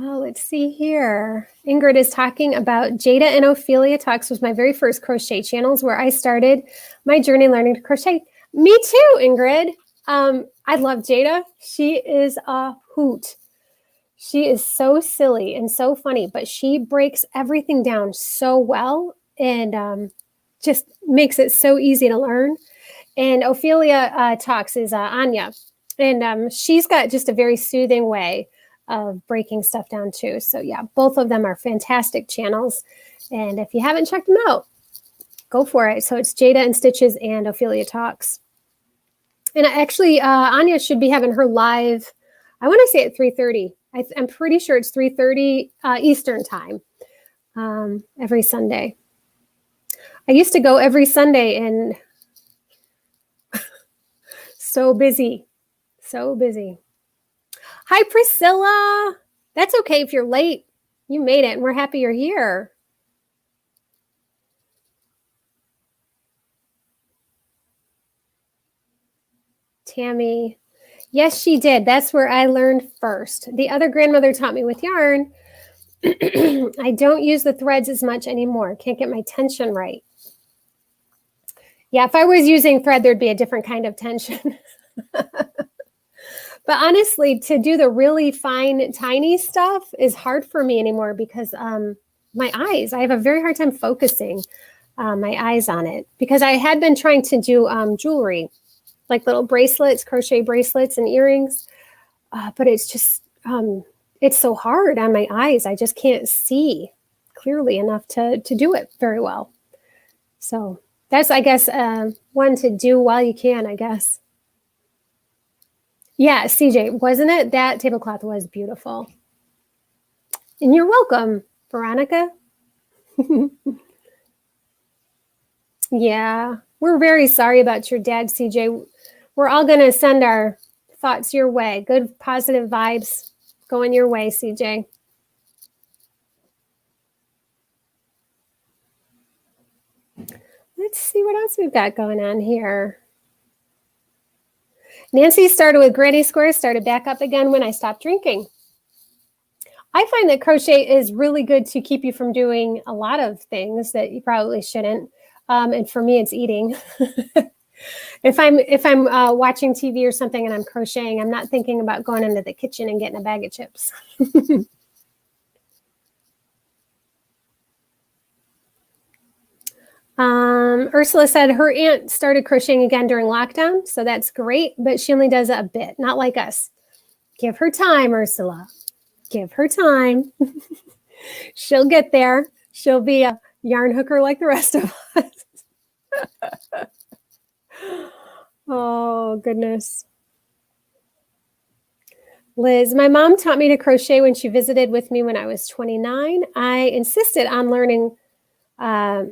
Oh, let's see here. Ingrid is talking about Jada and Ophelia Talks was my very first crochet channels where I started my journey learning to crochet. Me too, Ingrid. I love Jada. She is a hoot. She is so silly and so funny, but she breaks everything down so well and just makes it so easy to learn. And Ophelia Talks is Anya, and she's got just a very soothing way of breaking stuff down too. So yeah, both of them are fantastic channels. And if you haven't checked them out, go for it. So it's Jada and Stitches and Ophelia Talks. And actually, Anya should be having her live, I want to say at 3:30. I'm pretty sure it's 3:30 Eastern time every Sunday. I used to go every Sunday and so busy. Hi, Priscilla. That's okay if you're late. You made it, and we're happy you're here. Tammy. Yes, she did. That's where I learned first. The other grandmother taught me with yarn. I don't use the threads as much anymore. Can't get my tension right. Yeah, if I was using thread, there'd be a different kind of tension. But honestly, to do the really fine, tiny stuff is hard for me anymore because my eyes, I have a very hard time focusing my eyes on it because I had been trying to do jewelry, like little bracelets, crochet bracelets and earrings. But it's just, it's so hard on my eyes. I just can't see clearly enough to do it very well. So that's, I guess, one to do while you can, I guess. Yeah, CJ, wasn't it? That tablecloth was beautiful. And you're welcome, Veronica. Yeah, we're very sorry about your dad, CJ. We're all going to send our thoughts your way. Good, positive vibes going your way, CJ. Let's see what else we've got going on here. Nancy started with granny squares, started back up again when I stopped drinking. I find that crochet is really good to keep you from doing a lot of things that you probably shouldn't. And for me, it's eating. If I'm watching TV or something and I'm crocheting, I'm not thinking about going into the kitchen and getting a bag of chips. Ursula said her aunt started crocheting again during lockdown, so that's great, but she only does it a bit, not like us. Give her time, Ursula. Give her time. She'll get there. She'll be a yarn hooker like the rest of us. Oh, goodness. Liz, my mom taught me to crochet when she visited with me when I was 29. I insisted on learning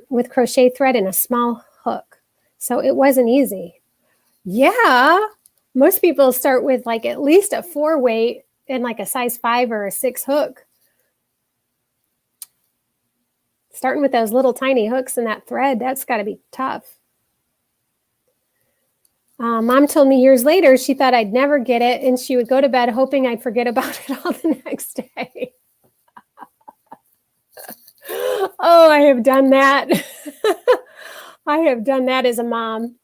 with crochet thread and a small hook. So it wasn't easy. Yeah, most people start with like at least a 4 weight and like a size 5 or a 6 hook. Starting with those little tiny hooks and that thread, that's got to be tough. Mom told me years later she thought I'd never get it, and she would go to bed hoping I'd forget about it all the next day. Oh, I have done that. I have done that as a mom.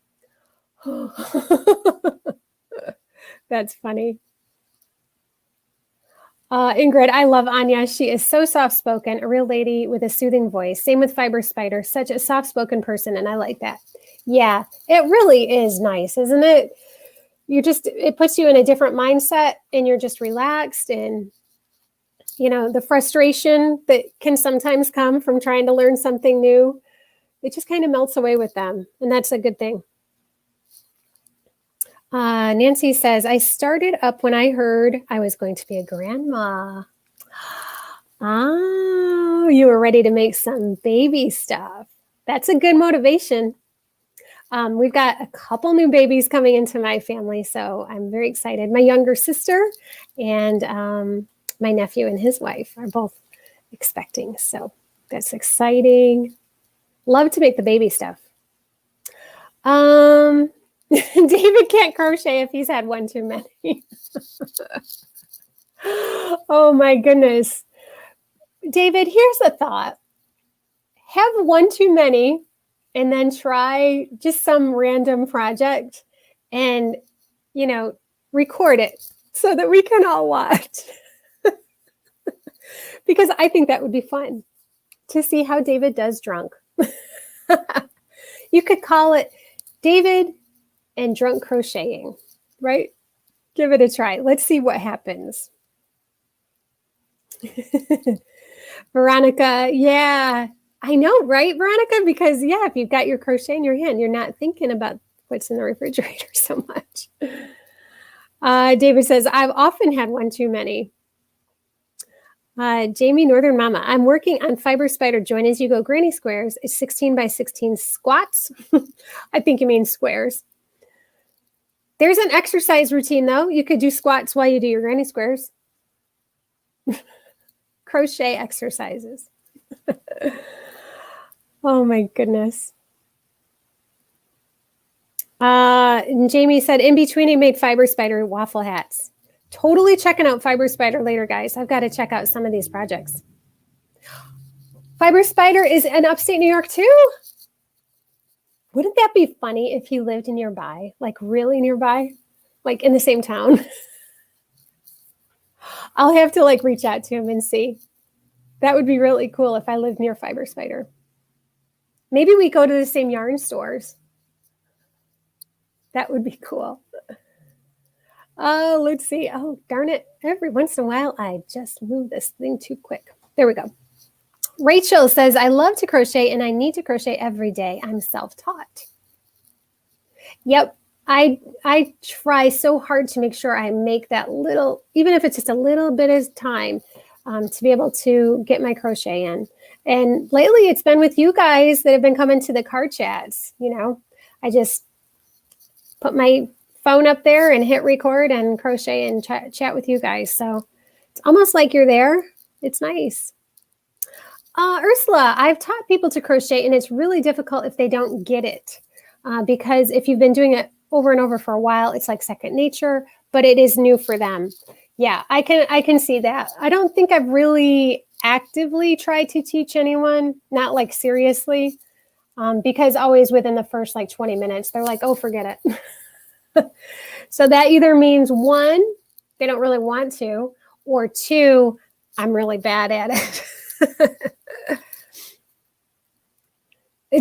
That's funny. Ingrid, I love Anya. She is so soft-spoken, a real lady with a soothing voice. Same with Fiber Spider, such a soft-spoken person, and I like that. Yeah, it really is nice, isn't it? It puts you in a different mindset, and you're just relaxed, and the frustration that can sometimes come from trying to learn something new, it just kind of melts away with them. And that's a good thing. Nancy says, I started up when I heard I was going to be a grandma. Oh, you were ready to make some baby stuff. That's a good motivation. We've got a couple new babies coming into my family, so I'm very excited. My younger sister and my nephew and his wife are both expecting, so that's exciting. Love to make the baby stuff. David can't crochet if he's had one too many. Oh my goodness. David, here's a thought. Have one too many and then try just some random project and, record it so that we can all watch. Because I think that would be fun to see how David does drunk. You could call it David and drunk crocheting, right? Give it a try. Let's see what happens. Veronica, yeah, I know, right, Veronica? Because, if you've got your crochet in your hand, you're not thinking about what's in the refrigerator so much. David says, I've often had one too many. Jamie, Northern Mama, I'm working on Fiber Spider Join As You Go Granny Squares. It's 16 by 16 squats. I think you mean squares. There's an exercise routine, though. You could do squats while you do your granny squares. Crochet exercises. Oh, my goodness. And Jamie said, in between, he made Fiber Spider waffle hats. Totally checking out Fiber Spider later, guys. I've got to check out some of these projects. Fiber Spider is in upstate New York, too. Wouldn't that be funny if he lived nearby, like really nearby, like in the same town? I'll have to reach out to him and see. That would be really cool if I lived near Fiber Spider. Maybe we go to the same yarn stores. That would be cool. Let's see. Oh, darn it. Every once in a while, I just move this thing too quick. There we go. Rachel says, I love to crochet and I need to crochet every day. I'm self-taught. Yep. I try so hard to make sure I make that little, even if it's just a little bit of time, to be able to get my crochet in. And lately it's been with you guys that have been coming to the card chats. I just put my phone up there and hit record and crochet and chat with you guys. So it's almost like you're there. It's nice. Ursula, I've taught people to crochet and it's really difficult if they don't get it. Because if you've been doing it over and over for a while, it's like second nature, but it is new for them. Yeah, I can see that. I don't think I've really actively tried to teach anyone, not seriously, because always within the first 20 minutes, they're like, oh, forget it. So that either means one, they don't really want to, or two, I'm really bad at it.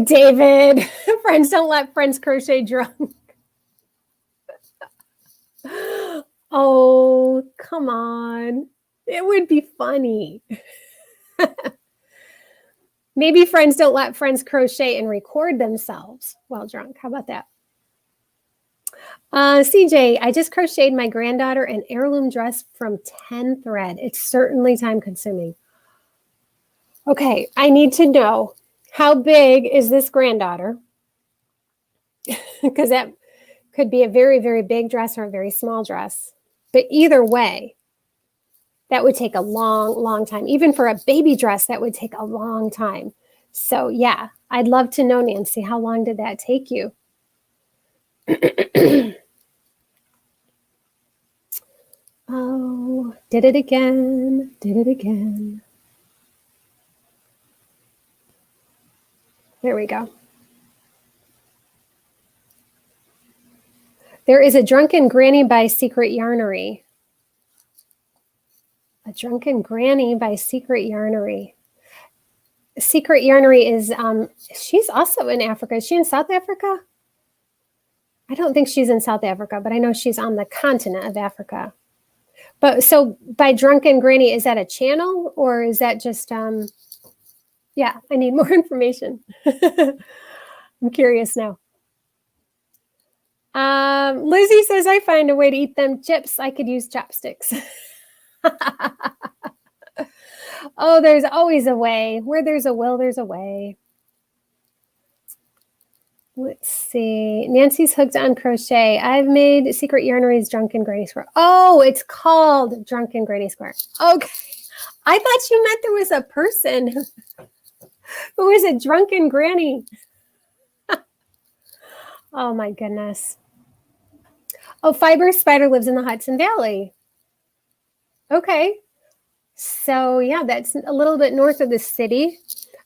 David, friends don't let friends crochet drunk. Oh, come on. It would be funny. Maybe friends don't let friends crochet and record themselves while drunk. How about that? CJ, I just crocheted my granddaughter an heirloom dress from 10 thread. It's certainly time consuming. Okay, I need to know, how big is this granddaughter? Because that could be a very, very big dress or a very small dress. But either way, that would take a long, long time. Even for a baby dress, that would take a long time. So yeah, I'd love to know, Nancy, how long did that take you? Oh, did it again. Did it again. There we go. There is a Drunken Granny by Secret Yarnery. A Drunken Granny by Secret Yarnery. Secret Yarnery is, she's also in Africa. Is she in South Africa? I don't think she's in South Africa, but I know she's on the continent of Africa. But so by Drunken Granny, is that a channel or is that just, yeah, I need more information. I'm curious now. Lizzie says, I find a way to eat them chips. I could use chopsticks. Oh, there's always a way. Where there's a will, there's a way. Let's see. Nancy's hooked on crochet. I've made Secret Yarnery's Drunken Granny Square. Oh, it's called Drunken Granny Square. Okay. I thought you meant there was a person who was a drunken granny. Oh my goodness. Oh, Fiber Spider lives in the Hudson Valley. Okay. So yeah, that's a little bit north of the city.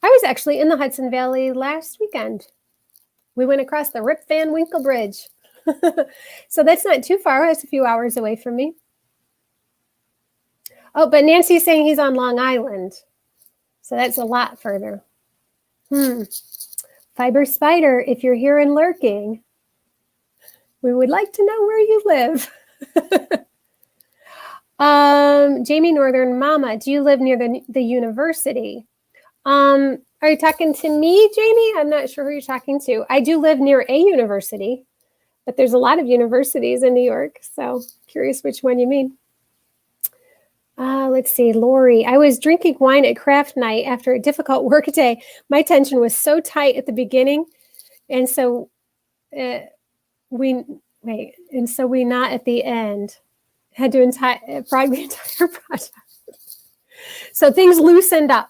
I was actually in the Hudson Valley last weekend. We went across the Rip Van Winkle Bridge. So that's not too far. It's a few hours away from me. Oh, but Nancy's saying he's on Long Island. So that's a lot further. Fiber Spider, if you're here and lurking, we would like to know where you live. Jamie Northern, Mama, do you live near the university? Are you talking to me, Jamie? I'm not sure who you're talking to. I do live near a university, but there's a lot of universities in New York. So curious which one you mean. Let's see, Lori. I was drinking wine at craft night after a difficult work day. My tension was so tight at the beginning. And so we not at the end had to frog the entire project. So things loosened up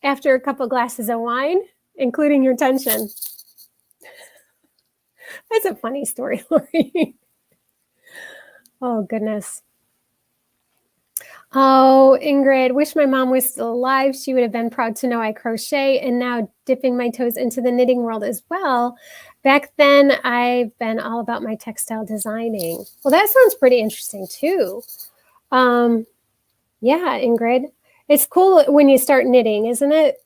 after a couple glasses of wine, including your tension. That's a funny story, Lori. Oh, goodness. Oh, Ingrid, wish my mom was still alive. She would have been proud to know I crochet and now dipping my toes into the knitting world as well. Back then, I've been all about my textile designing. Well, that sounds pretty interesting too. Yeah, Ingrid. It's cool when you start knitting, isn't it?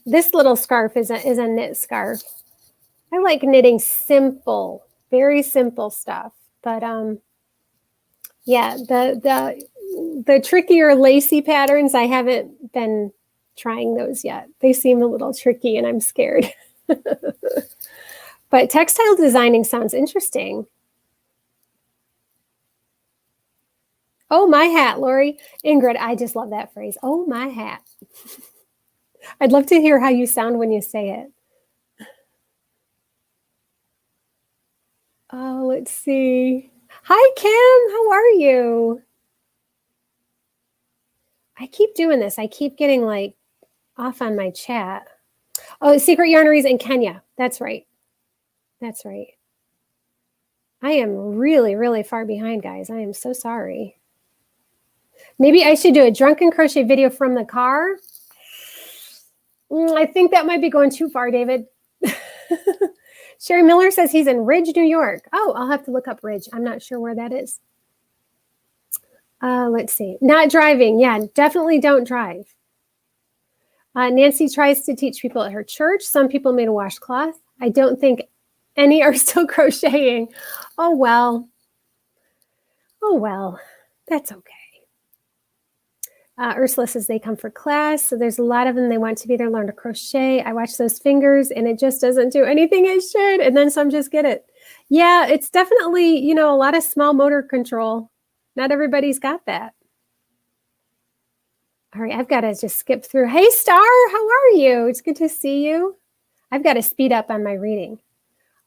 This little scarf is a knit scarf. I like knitting simple, very simple stuff. But yeah, the trickier lacy patterns, I haven't been trying those yet. They seem a little tricky and I'm scared. But textile designing sounds interesting. Oh, my hat, Lori. Ingrid, I just love that phrase. Oh, my hat. I'd love to hear how you sound when you say it. Oh, let's see. Hi, Kim. How are you? I keep doing this. I keep getting like off on my chat. Oh, Secret Yarneries in Kenya. That's right. That's right. I am really, really far behind, guys. I am so sorry. Maybe I should do a drunken crochet video from the car. I think that might be going too far, David. Sherry Miller says he's in Ridge, New York. Oh, I'll have to look up Ridge. I'm not sure where that is. Let's see. Not driving. Yeah, definitely don't drive. Nancy tries to teach people at her church. Some people made a washcloth. I don't think any are still crocheting. Oh, well. Oh, well. That's okay. Ursula says they come for class. So there's a lot of them. They want to be there, learn to crochet. I watch those fingers and it just doesn't do anything it should. And then some just get it. Yeah, it's definitely, a lot of small motor control. Not everybody's got that. All right, I've got to just skip through. Hey, Star, how are you? It's good to see you. I've got to speed up on my reading.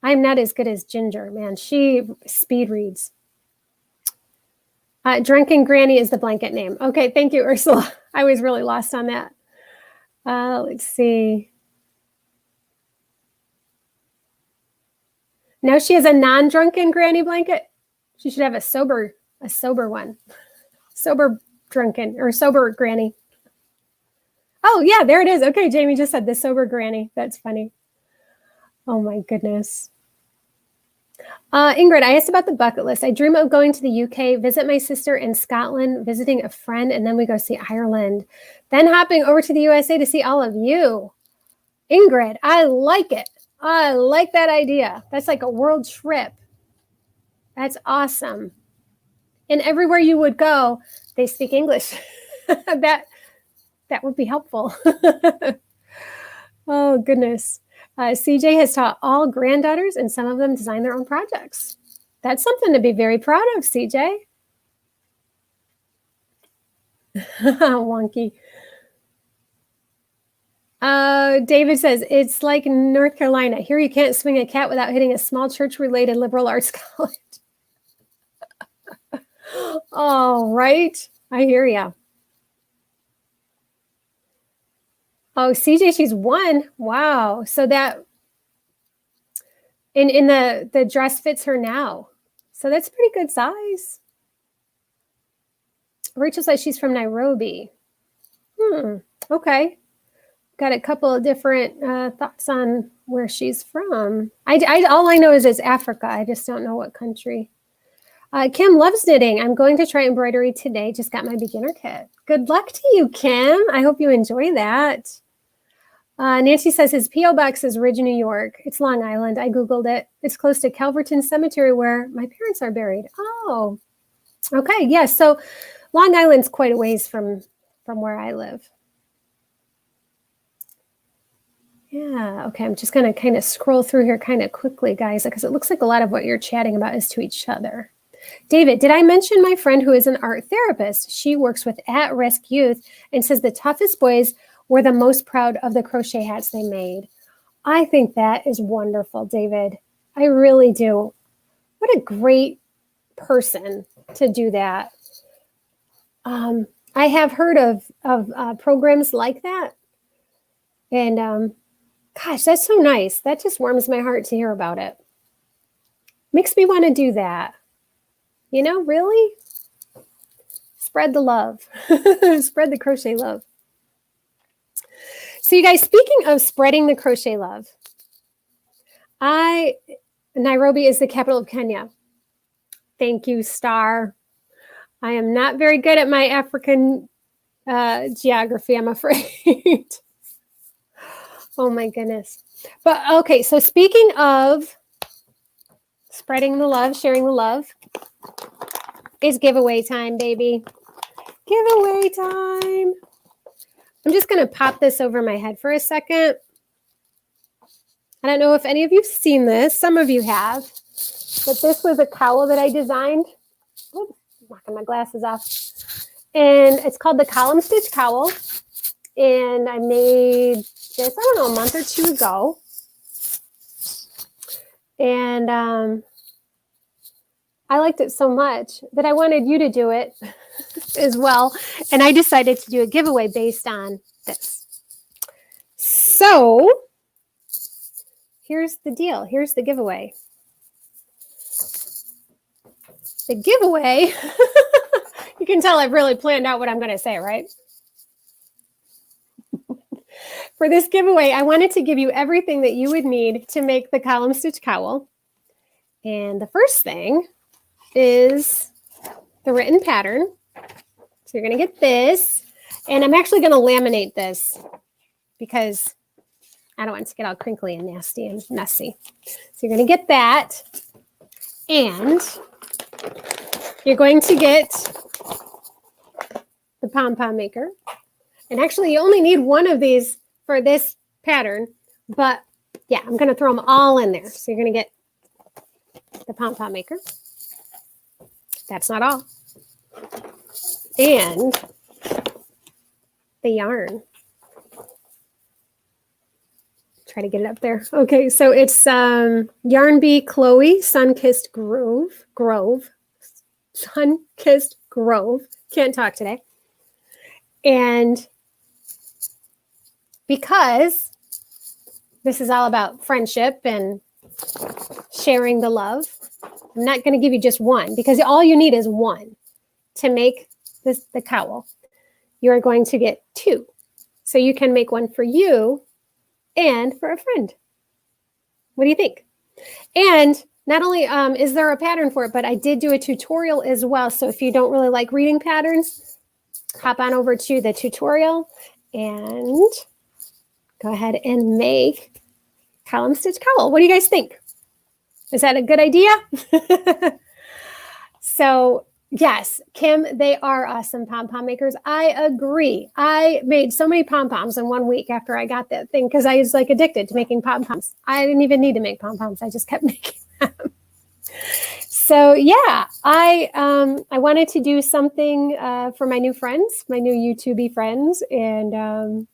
I'm not as good as Ginger, man. She speed reads. Drunken Granny is the blanket name. Okay, thank you, Ursula. I was really lost on that. Let's see. Now she has a non-drunken granny blanket. She should have a sober one. Sober drunken or sober granny. Oh, yeah, there it is. Okay, Jamie just said the sober granny. That's funny. Oh, my goodness. Ingrid, I asked about the bucket list. I dream of going to the UK, visit my sister in Scotland, visiting a friend, and then we go see Ireland. Then hopping over to the USA to see all of you. Ingrid, I like it. I like that idea. That's like a world trip. That's awesome. And everywhere you would go, they speak English. that would be helpful. Oh, goodness. CJ has taught all granddaughters, and some of them design their own projects. That's something to be very proud of, CJ. Wonky. David says, it's like North Carolina. Here you can't swing a cat without hitting a small church-related liberal arts college. Oh, right. I hear ya. Oh, CJ, she's 1. Wow. So that in the dress fits her now. So that's pretty good size. Rachel says she's from Nairobi. Okay. Got a couple of different thoughts on where she's from. All I know is it's Africa. I just don't know what country. Kim loves knitting. I'm going to try embroidery today. Just got my beginner kit. Good luck to you, Kim. I hope you enjoy that. Nancy says his P.O. box is Ridge, New York. It's Long Island. I Googled it. It's close to Calverton Cemetery where my parents are buried. Oh, okay. Yes. Yeah, so Long Island's quite a ways from where I live. Yeah. Okay. I'm just going to kind of scroll through here kind of quickly, guys, because it looks like a lot of what you're chatting about is to each other. David, did I mention my friend who is an art therapist? She works with at-risk youth and says the toughest boys were the most proud of the crochet hats they made. I think that is wonderful, David. I really do. What a great person to do that. I have heard of programs like that. And gosh, that's so nice. That just warms my heart to hear about it. Makes me want to do that. You know, really? Spread the love. Spread the crochet love. So you guys, speaking of spreading the crochet love, Nairobi is the capital of Kenya. Thank you, Star. I am not very good at my African geography, I'm afraid. Oh my goodness. But okay, so speaking of spreading the love, sharing the love, it's giveaway time, baby. Giveaway time. I'm just going to pop this over my head for a second. I don't know if any of you've seen this. Some of you have. But this was a cowl that I designed. Oops, knocking my glasses off. And it's called the Column Stitch Cowl. And I made this, I don't know, a month or 2 ago. And I liked it so much that I wanted you to do it as well. And I decided to do a giveaway based on this. So here's the deal. Here's the giveaway. The giveaway, you can tell I've really planned out what I'm going to say, right? For this giveaway, I wanted to give you everything that you would need to make the column stitch cowl. And the first thing is the written pattern. So you're going to get this. And I'm actually going to laminate this because I don't want it to get all crinkly and nasty and messy. So you're going to get that. And you're going to get the pom-pom maker. And actually, you only need one of these for this pattern. But yeah, I'm going to throw them all in there. So you're going to get the pom-pom maker. That's not all. And the yarn. Try to get it up there. Okay, so it's Yarn Bee Chloe Sun-Kissed Grove. Sun-Kissed Grove. Can't talk today. And because this is all about friendship and sharing the love, I'm not going to give you just one because all you need is one to make the cowl. You're going to get 2. So you can make one for you and for a friend. What do you think? And not only is there a pattern for it, but I did do a tutorial as well. So if you don't really like reading patterns, hop on over to the tutorial and go ahead and make column stitch cowl. What do you guys think? Is that a good idea? So Yes, Kim, they are awesome pom-pom makers. I agree. I made so many pom-poms in 1 week after I got that thing because I was like addicted to making pom-poms. I didn't even need to make pom-poms. I just kept making them. So yeah, I wanted to do something for my new friends, my new YouTubey friends, and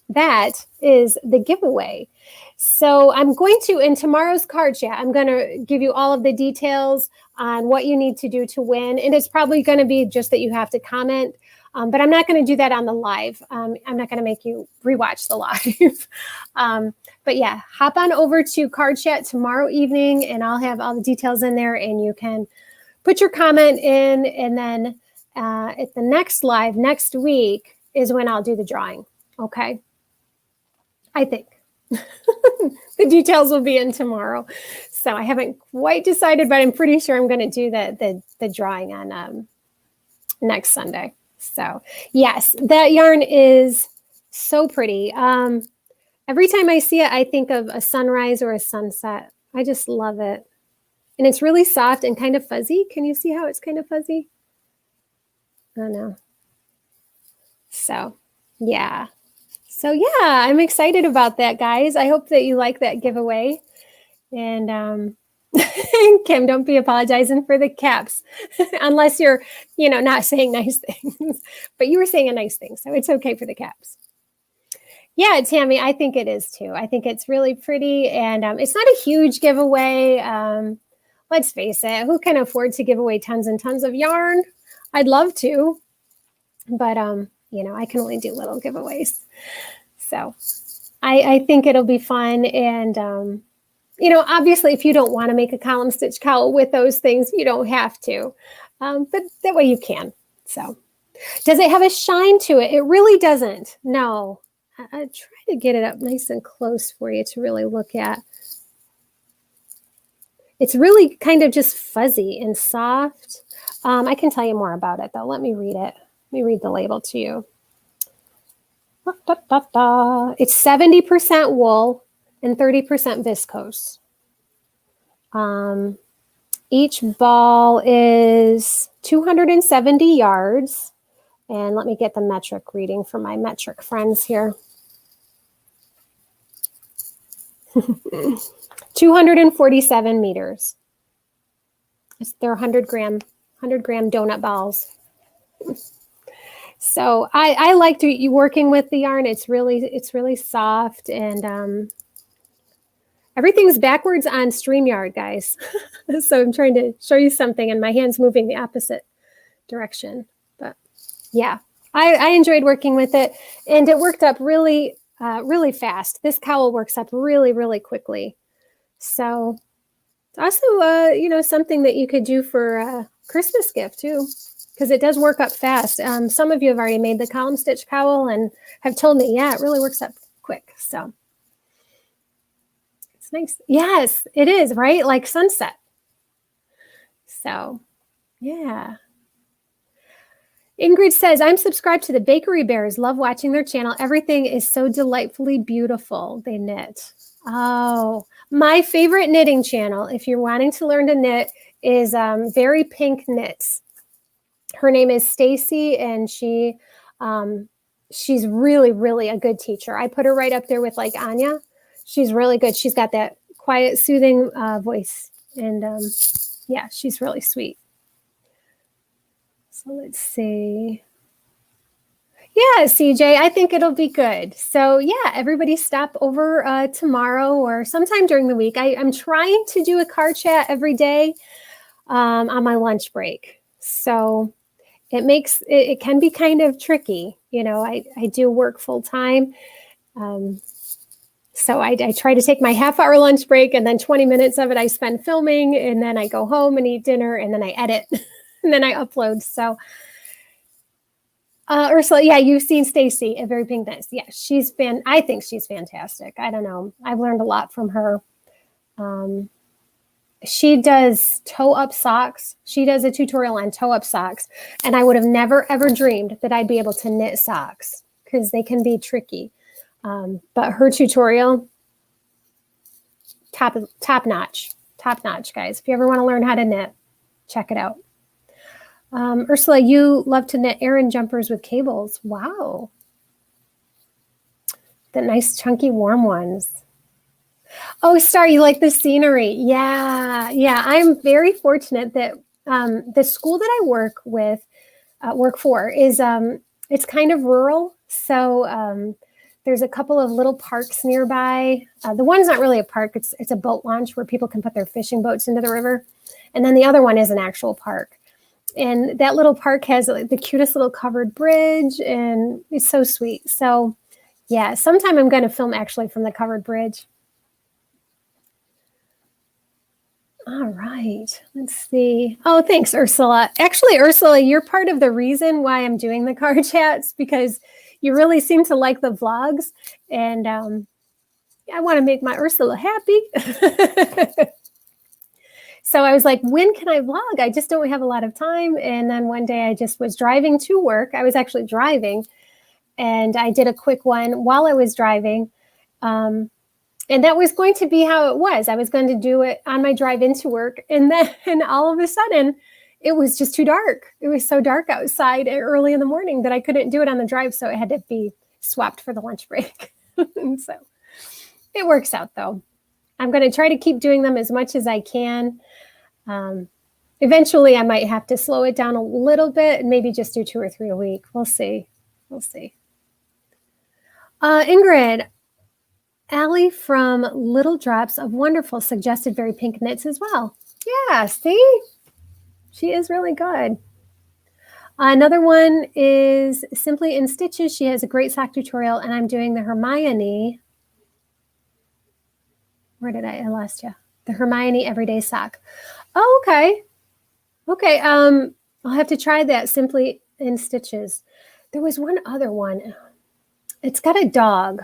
that is the giveaway. So I'm going to, in tomorrow's card chat, I'm going to give you all of the details on what you need to do to win. And it's probably going to be just that you have to comment, but I'm not going to do that on the live. I'm not going to make you rewatch the live. But yeah, hop on over to card chat tomorrow evening and I'll have all the details in there and you can put your comment in. And then at the next live next week is when I'll do the drawing. Okay. I think the details will be in tomorrow. So I haven't quite decided, but I'm pretty sure I'm going to do the drawing on next Sunday. So yes, that yarn is so pretty. Every time I see it, I think of a sunrise or a sunset. I just love it. And it's really soft and kind of fuzzy. Can you see how it's kind of fuzzy? I don't know. So yeah. So yeah, I'm excited about that, guys. I hope that you like that giveaway. And Kim, don't be apologizing for the caps unless you're, not saying nice things. But you were saying a nice thing, so it's okay for the caps. Yeah, Tammy, I think it is too. I think it's really pretty, and it's not a huge giveaway. Let's face it, who can afford to give away tons and tons of yarn? I'd love to, but I can only do little giveaways. So I think it'll be fun. And, obviously, if you don't want to make a column stitch cowl with those things, you don't have to. But that way you can. So does it have a shine to it? It really doesn't. No. I try to get it up nice and close for you to really look at. It's really kind of just fuzzy and soft. I can tell you more about it, though. Let me read it. Let me read the label to you. It's 70% wool and 30% viscose. Each ball is 270 yards. And let me get the metric reading for my metric friends here. 247 meters. They're 100-gram donut balls. So I liked you working with the yarn. It's really soft, and everything's backwards on StreamYard, guys. So I'm trying to show you something, and my hand's moving the opposite direction. But yeah, I enjoyed working with it, and it worked up really fast. This cowl works up really quickly. So it's also something that you could do for a Christmas gift too, because it does work up fast. Some of you have already made the column stitch cowl and have told me, yeah, it really works up quick. So it's nice. Yes, it is, right? Like sunset. So yeah. Ingrid says, I'm subscribed to the Bakery Bears. Love watching their channel. Everything is so delightfully beautiful. They knit. Oh, my favorite knitting channel, if you're wanting to learn to knit, is Very Pink Knits. Her name is Stacy, and she's really a good teacher. I put her right up there with like Anya. She's really good. She's got that quiet, soothing voice, and yeah, she's really sweet. So let's see. Yeah, CJ, I think it'll be good. So yeah, everybody stop over tomorrow or sometime during the week. I'm trying to do a card chat every day on my lunch break. So it can be kind of tricky. I do work full time. So I try to take my half-hour lunch break, and then 20 minutes of it I spend filming, and then I go home and eat dinner, and then I edit, and then I upload. So Ursula, yeah, you've seen Stacy at Very Pink Knits. Yeah, I think she's fantastic. I don't know. I've learned a lot from her. She does toe-up socks. She does a tutorial on toe-up socks, and I would have never, ever dreamed that I'd be able to knit socks because they can be tricky. But her tutorial, top notch, guys. If you ever want to learn how to knit, check it out. Ursula, you love to knit Aran jumpers with cables. Wow. The nice chunky warm ones. Oh, Star, you like the scenery. Yeah. I'm very fortunate that the school that I work for is it's kind of rural. So there's a couple of little parks nearby. The one's not really a park. It's a boat launch where people can put their fishing boats into the river. And then the other one is an actual park. And that little park has the cutest little covered bridge, and it's so sweet. So yeah, sometime I'm going to film actually from the covered bridge. All right, let's see. Oh, thanks, Ursula. Actually, Ursula, you're part of the reason why I'm doing the card chats, because you really seem to like the vlogs, and I want to make my Ursula happy. So I was like, when can I vlog? I just don't have a lot of time. And then one day I just was driving to work. I was actually driving, and I did a quick one while I was driving. And that was going to be how it was. I was going to do it on my drive into work. And then all of a sudden, it was just too dark. It was so dark outside early in the morning that I couldn't do it on the drive. So it had to be swapped for the lunch break. So it works out, though. I'm going to try to keep doing them as much as I can. Eventually, I might have to slow it down a little bit and maybe just do 2 or 3 a week. We'll see. Ingrid, Allie from Little Drops of Wonderful suggested Very Pink knits as well. Yeah, see? She is really good. Another one is Simply in Stitches. She has a great sock tutorial, and I'm doing the Hermione. Where did I lost you? The Hermione Everyday Sock. Oh, okay. I'll have to try that, Simply in Stitches. There was one other one. It's got a dog.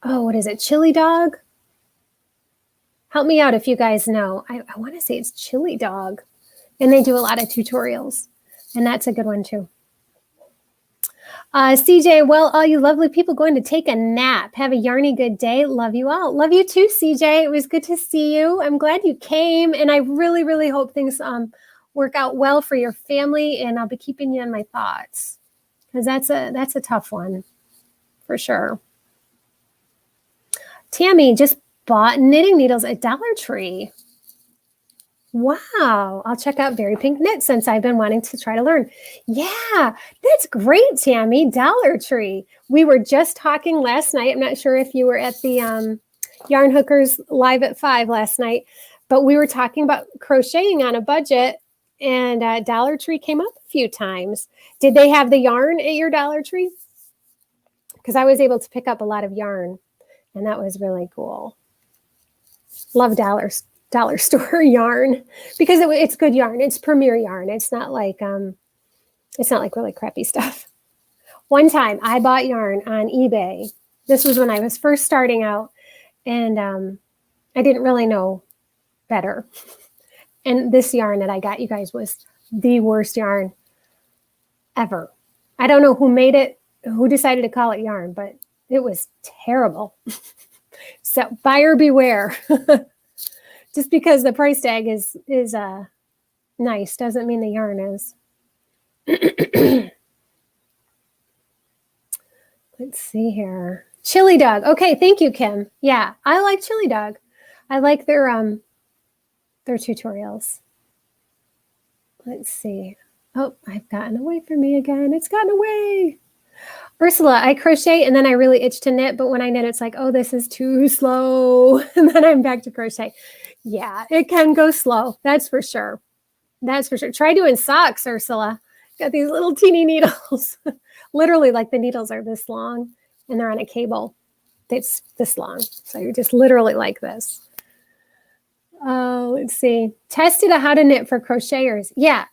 Oh, what is it? Chili Dog? Help me out if you guys know. I want to say it's Chili Dog. And they do a lot of tutorials. And that's a good one too. CJ, well, all you lovely people going to take a nap. Have a yarny good day. Love you all. Love you too, CJ. It was good to see you. I'm glad you came. And I really, really hope things work out well for your family. And I'll be keeping you in my thoughts. Because that's a tough one. For sure. Tammy just bought knitting needles at Dollar Tree. Wow. I'll check out Very Pink Knit since I've been wanting to try to learn. Yeah, that's great, Tammy. Dollar Tree. We were just talking last night. I'm not sure if you were at the Yarn Hookers live at 5 last night, but we were talking about crocheting on a budget, and Dollar Tree came up a few times. Did they have the yarn at your Dollar Tree? Because I was able to pick up a lot of yarn, and that was really cool. Love dollar store yarn because it's good yarn. It's premier yarn. It's not like really crappy stuff. One time I bought yarn on eBay. This was when I was first starting out, and I didn't really know better. And this yarn that I got, you guys, was the worst yarn ever. I don't know who made it, who decided to call it yarn, but it was terrible. So buyer beware. Just because the price tag is nice doesn't mean the yarn is. Let's see here. Chili Dog. Okay, thank you, Kim. Yeah, I like Chili Dog. I like their tutorials. Let's see. Oh, I've gotten away from me again. It's gotten away. Ursula, I crochet and then I really itch to knit, but when I knit, it's like, oh, this is too slow. And then I'm back to crochet. Yeah, it can go slow. That's for sure. That's for sure. Try doing socks, Ursula. Got these little teeny needles. Literally, like the needles are this long and they're on a cable. It's this long. So you're just literally like this. Oh, let's see. Tested a how to knit for crocheters. Yeah.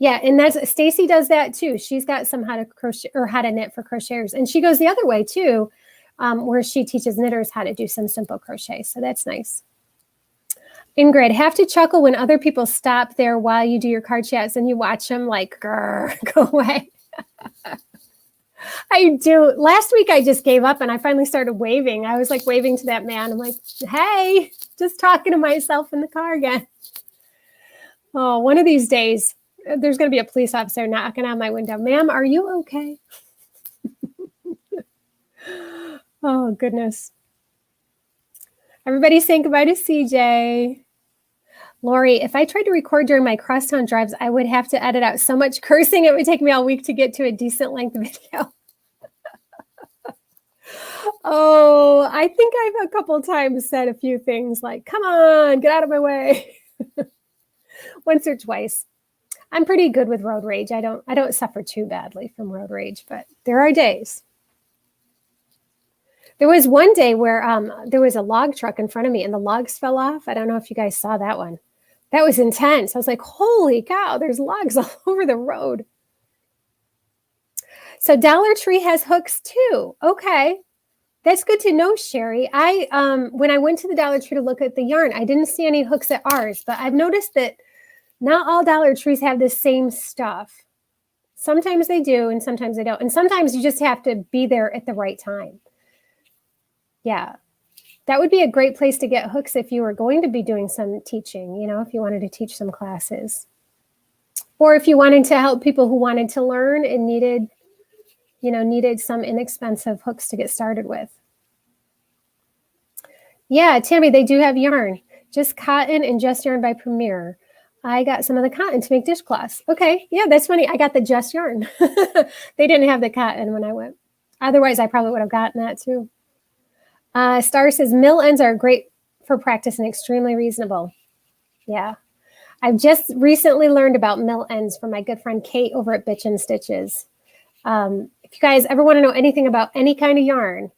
Yeah, and that's Stacy does that too. She's got some how to crochet or how to knit for crocheters, and she goes the other way too, where she teaches knitters how to do some simple crochet. So that's nice. Ingrid, have to chuckle when other people stop there while you do your card chats and you watch them like, grr, go away. I do. Last week I just gave up and I finally started waving. I was like waving to that man. I'm like, hey, just talking to myself in the car again. Oh, one of these days. there's going to be a police officer knocking on my window. Ma'am, are you okay? Oh, goodness. Everybody's saying goodbye to CJ. Lori, if I tried to record during my crosstown drives, I would have to edit out so much cursing. It would take me all week to get to a decent length video. Oh, I think I've a couple times said a few things like, come on, get out of my way. Once or twice. I'm pretty good with road rage. I don't suffer too badly from road rage, but there are days. There was one day where there was a log truck in front of me and the logs fell off. I don't know if you guys saw that one. That was intense. I was like, holy cow, there's logs all over the road. So Dollar Tree has hooks too. Okay. That's good to know, Sherry. When I went to the Dollar Tree to look at the yarn, I didn't see any hooks at ours, but I've noticed that not all Dollar Trees have the same stuff. Sometimes they do, and sometimes they don't. And sometimes you just have to be there at the right time. Yeah. That would be a great place to get hooks if you were going to be doing some teaching, you know, if you wanted to teach some classes. Or if you wanted to help people who wanted to learn and needed some inexpensive hooks to get started with. Yeah, Tammy, they do have yarn. Just cotton and Just Yarn by Premier. I got some of the cotton to make dishcloths. Okay, yeah, that's funny. I got the Just Yarn. They didn't have the cotton when I went. Otherwise, I probably would have gotten that too. Star says, mill ends are great for practice and extremely reasonable. Yeah. I've just recently learned about mill ends from my good friend Kate over at Bitchin' Stitches. If you guys ever want to know anything about any kind of yarn,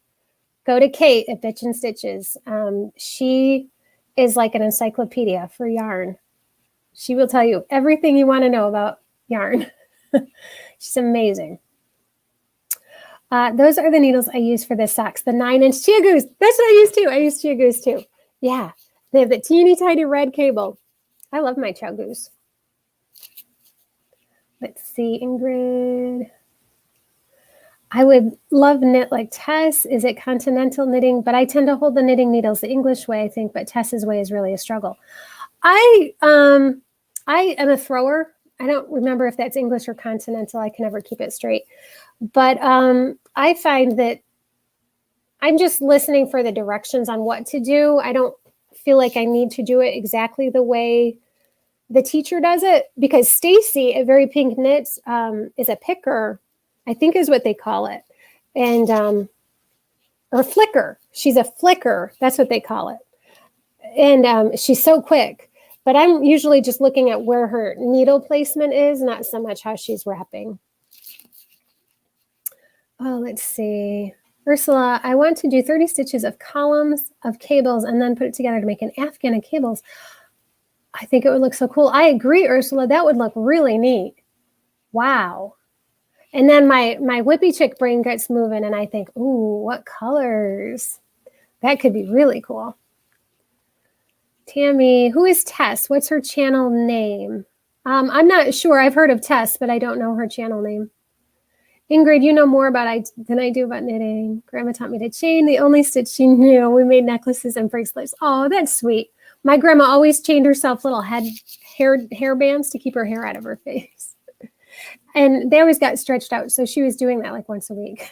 go to Kate at Bitchin' Stitches. She is like an encyclopedia for yarn. She will tell you everything you want to know about yarn. She's amazing. Those are the needles I use for the socks, the 9-inch Chia Goose. That's what I use too. I use Chia Goose too. Yeah, they have the teeny tiny red cable. I love my Chia Goose. Let's see, Ingrid. I would love knit like Tess. Is it continental knitting? But I tend to hold the knitting needles the English way, I think, but Tess's way is really a struggle. I am a thrower. I don't remember if that's English or continental. I can never keep it straight. But I find that I'm just listening for the directions on what to do. I don't feel like I need to do it exactly the way the teacher does it, because Stacy at Very Pink Knits is a picker, I think is what they call it. And or flicker. She's a flicker. That's what they call it. And she's so quick. But I'm usually just looking at where her needle placement is, not so much how she's wrapping. Oh, let's see. Ursula, I want to do 30 stitches of columns of cables and then put it together to make an afghan of cables. I think it would look so cool. I agree, Ursula. That would look really neat. Wow. And then my Wippy chick brain gets moving and I think, ooh, what colors? That could be really cool. Tammy, who is Tess? What's her channel name? I'm not sure. I've heard of Tess, but I don't know her channel name. Ingrid, you know more than I do about knitting. Grandma taught me to chain. The only stitch she knew. We made necklaces and bracelets. Oh, that's sweet. My grandma always chained herself little hair bands to keep her hair out of her face. And they always got stretched out. So she was doing that like once a week.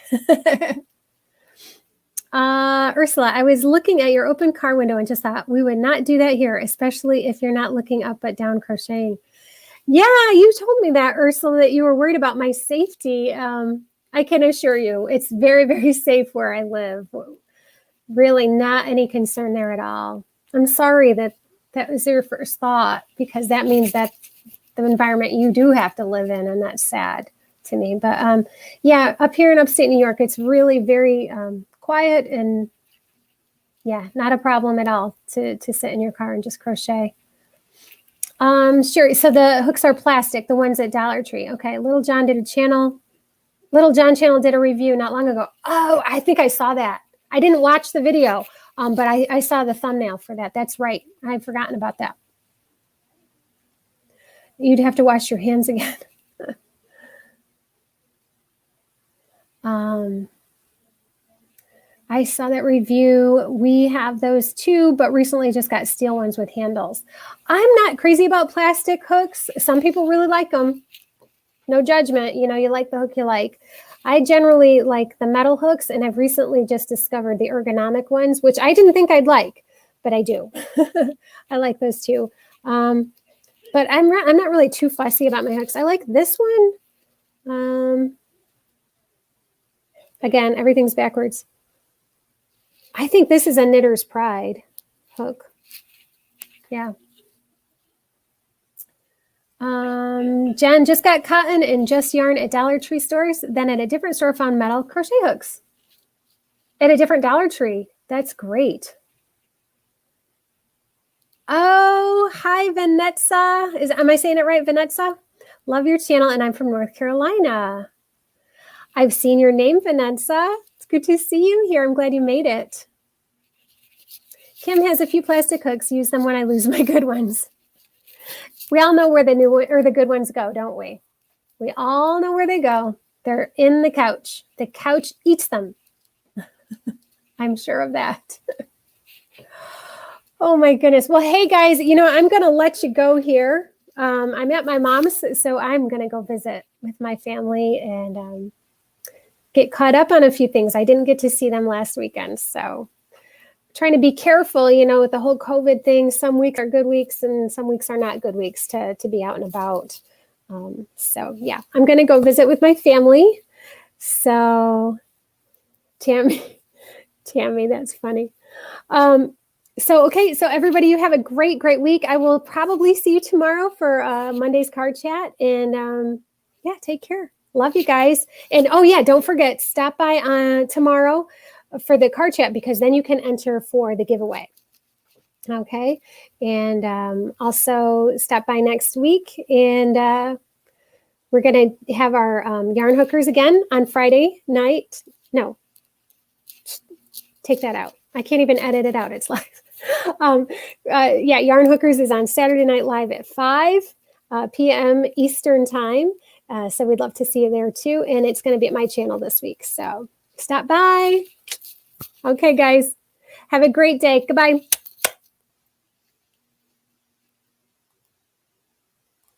Ursula, I was looking at your open car window and just thought we would not do that here, especially if you're not looking up but down crocheting. Yeah, you told me that, Ursula, that you were worried about my safety. I can assure you it's very, very safe where I live. Really not any concern there at all. I'm sorry that was your first thought, because that means that's the environment you do have to live in, and that's sad to me. But yeah, up here in upstate New York, it's really very quiet and yeah, not a problem at all to sit in your car and just crochet. Sure. So the hooks are plastic, the ones at Dollar Tree. Okay. Little John did a channel. Little John channel did a review not long ago. Oh, I think I saw that. I didn't watch the video, but I saw the thumbnail for that. That's right. I had forgotten about that. You'd have to wash your hands again. I saw that review. We have those too, but recently just got steel ones with handles. I'm not crazy about plastic hooks. Some people really like them. No judgment. You know, you like the hook you like. I generally like the metal hooks, and I've recently just discovered the ergonomic ones, which I didn't think I'd like, but I do. I like those too. But I'm not really too fussy about my hooks. I like this one. Again, everything's backwards. I think this is a Knitter's Pride hook. Yeah. Jen just got cotton and just yarn at Dollar Tree stores, then at a different store found metal crochet hooks. At a different Dollar Tree. That's great. Oh, hi, Vanessa. Am I saying it right, Vanessa? Love your channel, and I'm from North Carolina. I've seen your name, Vanessa. It's good to see you here. I'm glad you made it. Kim has a few plastic hooks. Use them when I lose my good ones. We all know where the new or the good ones go, don't we? We all know where they go. They're in the couch. The couch eats them. I'm sure of that. Oh my goodness. Well, hey guys, you know, I'm going to let you go here. I'm at my mom's, so I'm going to go visit with my family and get caught up on a few things. I didn't get to see them last weekend, so trying to be careful, you know, with the whole COVID thing. Some weeks are good weeks and some weeks are not good weeks to be out and about. So yeah, I'm going to go visit with my family. So Tammy, that's funny. Okay, so everybody, you have a great week. I will probably see you tomorrow for Monday's card chat. And yeah, take care. Love you guys. And oh yeah, don't forget, stop by tomorrow for the card chat, because then you can enter for the giveaway. Okay. And also stop by next week, and we're going to have our yarn hookers again on Friday night. No, take that out. I can't even edit it out. It's live. Yeah, Yarn Hookers is on Saturday Night Live at 5 p.m. Eastern time. So we'd love to see you there too. And it's going to be at my channel this week. So stop by. Okay, guys. Have a great day. Goodbye.